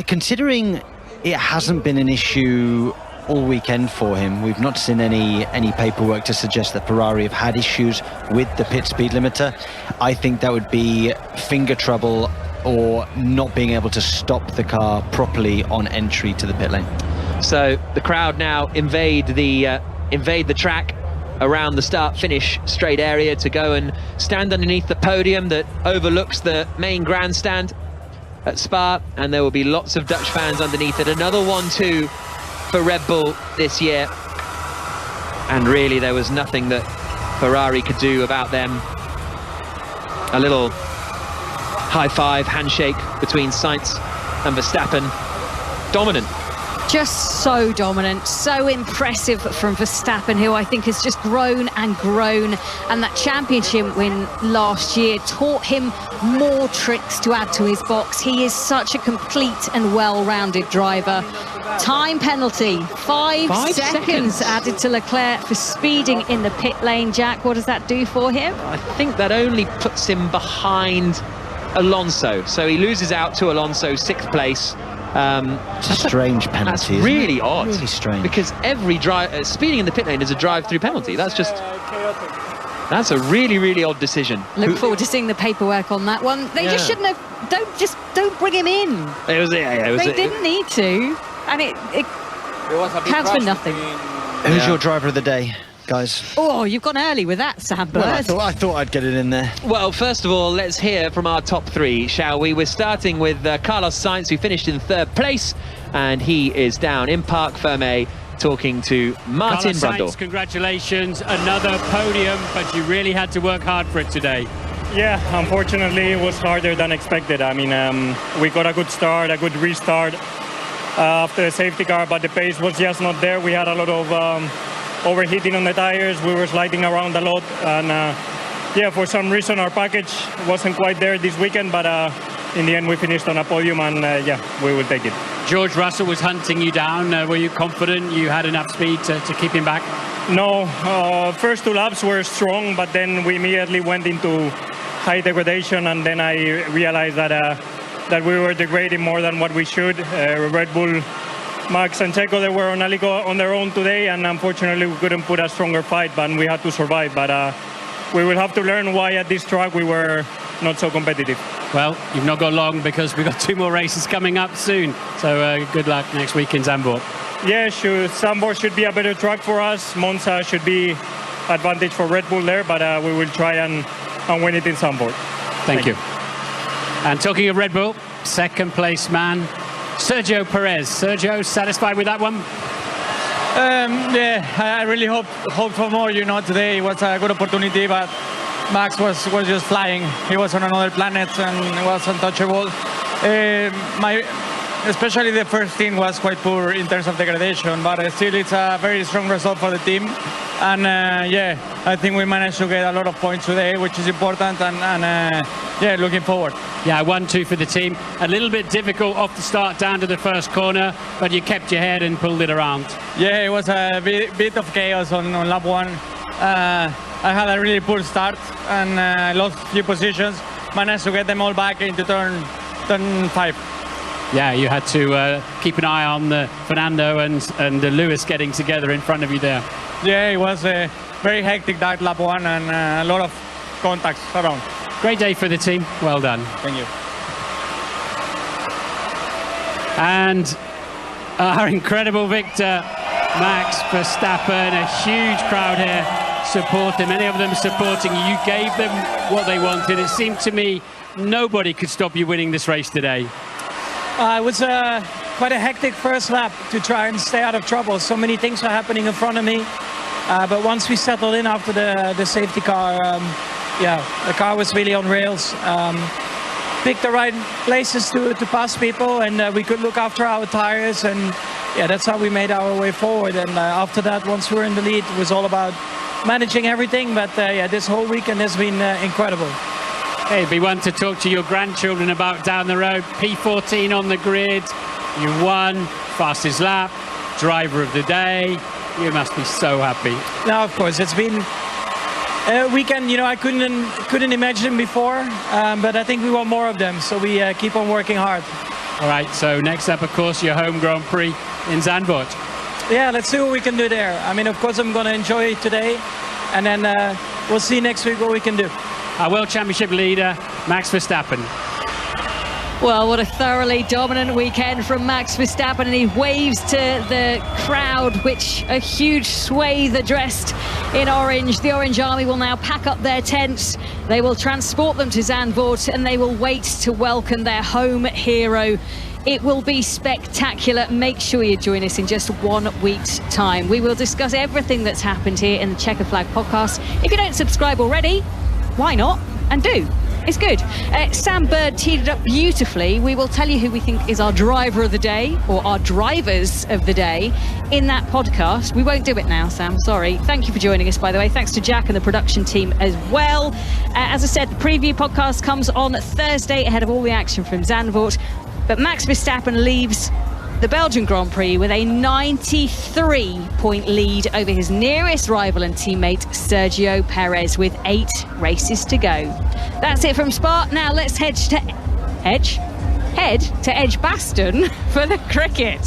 Speaker 4: considering it hasn't been an issue all weekend for him. We've not seen any paperwork to suggest that Ferrari have had issues with the pit speed limiter. I think that would be finger trouble or not being able to stop the car properly on entry to the pit lane.
Speaker 3: So the crowd now invade the track around the start-finish straight area to go and stand underneath the podium that overlooks the main grandstand at Spa, and there will be lots of Dutch fans underneath it. Another 1-2 for Red Bull this year, and really there was nothing that Ferrari could do about them. A little high-five handshake between Sainz and Verstappen. Dominant.
Speaker 2: Just so dominant, so impressive from Verstappen, who I think has just grown and grown, and that championship win last year taught him more tricks to add to his box. He is such a complete and well-rounded driver. Time penalty, 5 seconds added to Leclerc for speeding in the pit lane. Jack, what does that do for him?
Speaker 3: I think that only puts him behind Alonso, so he loses out to Alonso, 6th place.
Speaker 4: It's a strange penalty.
Speaker 3: That's really odd.
Speaker 4: Really strange.
Speaker 3: Because every drive, speeding in the pit lane is a drive-through penalty. That's a really, really odd decision.
Speaker 2: Look forward to seeing the paperwork on that one. They just shouldn't have. Don't bring him in.
Speaker 3: They
Speaker 2: didn't need to, and it counts for nothing.
Speaker 4: Who's your driver of the day, guys?
Speaker 2: Oh, you've gone early with that, Sam Bird.
Speaker 4: Well, I thought I'd get it in there.
Speaker 3: Well, first of all, let's hear from our top 3, shall we? We're starting with Carlos Sainz, who finished in 3rd place, and he is down in Parc Fermé talking to Martin Brundle.
Speaker 10: Sainz, congratulations, another podium, but you really had to work hard for it today.
Speaker 11: Yeah, unfortunately, it was harder than expected. I mean, we got a good start, a good restart after the safety car, but the pace was just not there. We had a lot of overheating on the tires. We were sliding around a lot, and yeah, for some reason our package wasn't quite there this weekend, but in the end we finished on a podium, and yeah, we will take it.
Speaker 10: George Russell was hunting you down. Were you confident you had enough speed to keep him back?
Speaker 11: No, first 2 laps were strong, but then we immediately went into high degradation, and then I realized that we were degrading more than what we should. Red Bull, Max and Checo, they were on their own today, and unfortunately we couldn't put a stronger fight, but we had to survive. But we will have to learn why at this track we were not so competitive.
Speaker 10: Well, you've not got long, because we've got 2 more races coming up soon. So good luck next week in Zandvoort.
Speaker 11: Yeah, Zandvoort should be a better track for us. Monza should be advantage for Red Bull there, but we will try and win it in Zandvoort.
Speaker 10: Thank you. And talking of Red Bull, 2nd place man, Sergio Perez. Sergio, satisfied with that one?
Speaker 12: Yeah, I really hope for more. You know, today it was a good opportunity, but Max was just flying. He was on another planet and was untouchable. Especially the first team was quite poor in terms of degradation, but still it's a very strong result for the team. And yeah, I think we managed to get a lot of points today, which is important, and yeah, looking forward.
Speaker 10: Yeah, 1-2 for the team. A little bit difficult off the start down to the first corner, but you kept your head and pulled it around.
Speaker 12: Yeah, it was a bit of chaos on lap 1. I had a really poor start and lost a few positions. Managed to get them all back into turn 5.
Speaker 10: Yeah, you had to keep an eye on Fernando and Lewis getting together in front of you there.
Speaker 12: Yeah, it was very hectic that lap 1 and a lot of contacts around.
Speaker 10: Great day for the team. Well done.
Speaker 12: Thank you.
Speaker 10: And our incredible victor, Max Verstappen. A huge crowd here supporting, many of them supporting you. You gave them what they wanted. It seemed to me nobody could stop you winning this race today.
Speaker 12: It was quite a hectic first lap to try and stay out of trouble. So many things were happening in front of me. But once we settled in after the safety car, yeah, the car was really on rails. Picked the right places to pass people, and we could look after our tires, and yeah, that's how we made our way forward. And after that, once we were in the lead, it was all about managing everything. But yeah, this whole weekend has been incredible.
Speaker 10: Hey, it'd be one to talk to your grandchildren about down the road. P14 on the grid, you won, fastest lap, driver of the day. You must be so happy.
Speaker 12: Now, of course, it's been a weekend, you know, I couldn't imagine before, but I think we want more of them, so we keep on working hard.
Speaker 10: All right, so next up, of course, your home Grand Prix in Zandvoort.
Speaker 12: Yeah, let's see what we can do there. I mean, of course, I'm going to enjoy it today, and then we'll see next week what we can do.
Speaker 10: Our World Championship leader, Max Verstappen.
Speaker 2: Well, what a thoroughly dominant weekend from Max Verstappen, and he waves to the crowd, which a huge swathe addressed in orange. The Orange Army will now pack up their tents. They will transport them to Zandvoort, and they will wait to welcome their home hero. It will be spectacular. Make sure you join us in just 1 week's time. We will discuss everything that's happened here in the Checker Flag podcast. If you don't subscribe already, why not? And do. It's good. Sam Bird teed it up beautifully. We will tell you who we think is our driver of the day, or our drivers of the day, in that podcast. We won't do it now, Sam. Sorry. Thank you for joining us, by the way. Thanks to Jack and the production team as well. As I said, the preview podcast comes on Thursday ahead of all the action from Zandvoort. But Max Verstappen leaves the Belgian Grand Prix with a 93-point lead over his nearest rival and teammate Sergio Perez with 8 races to go. That's it from Spa. Now let's head to Edgbaston for the cricket.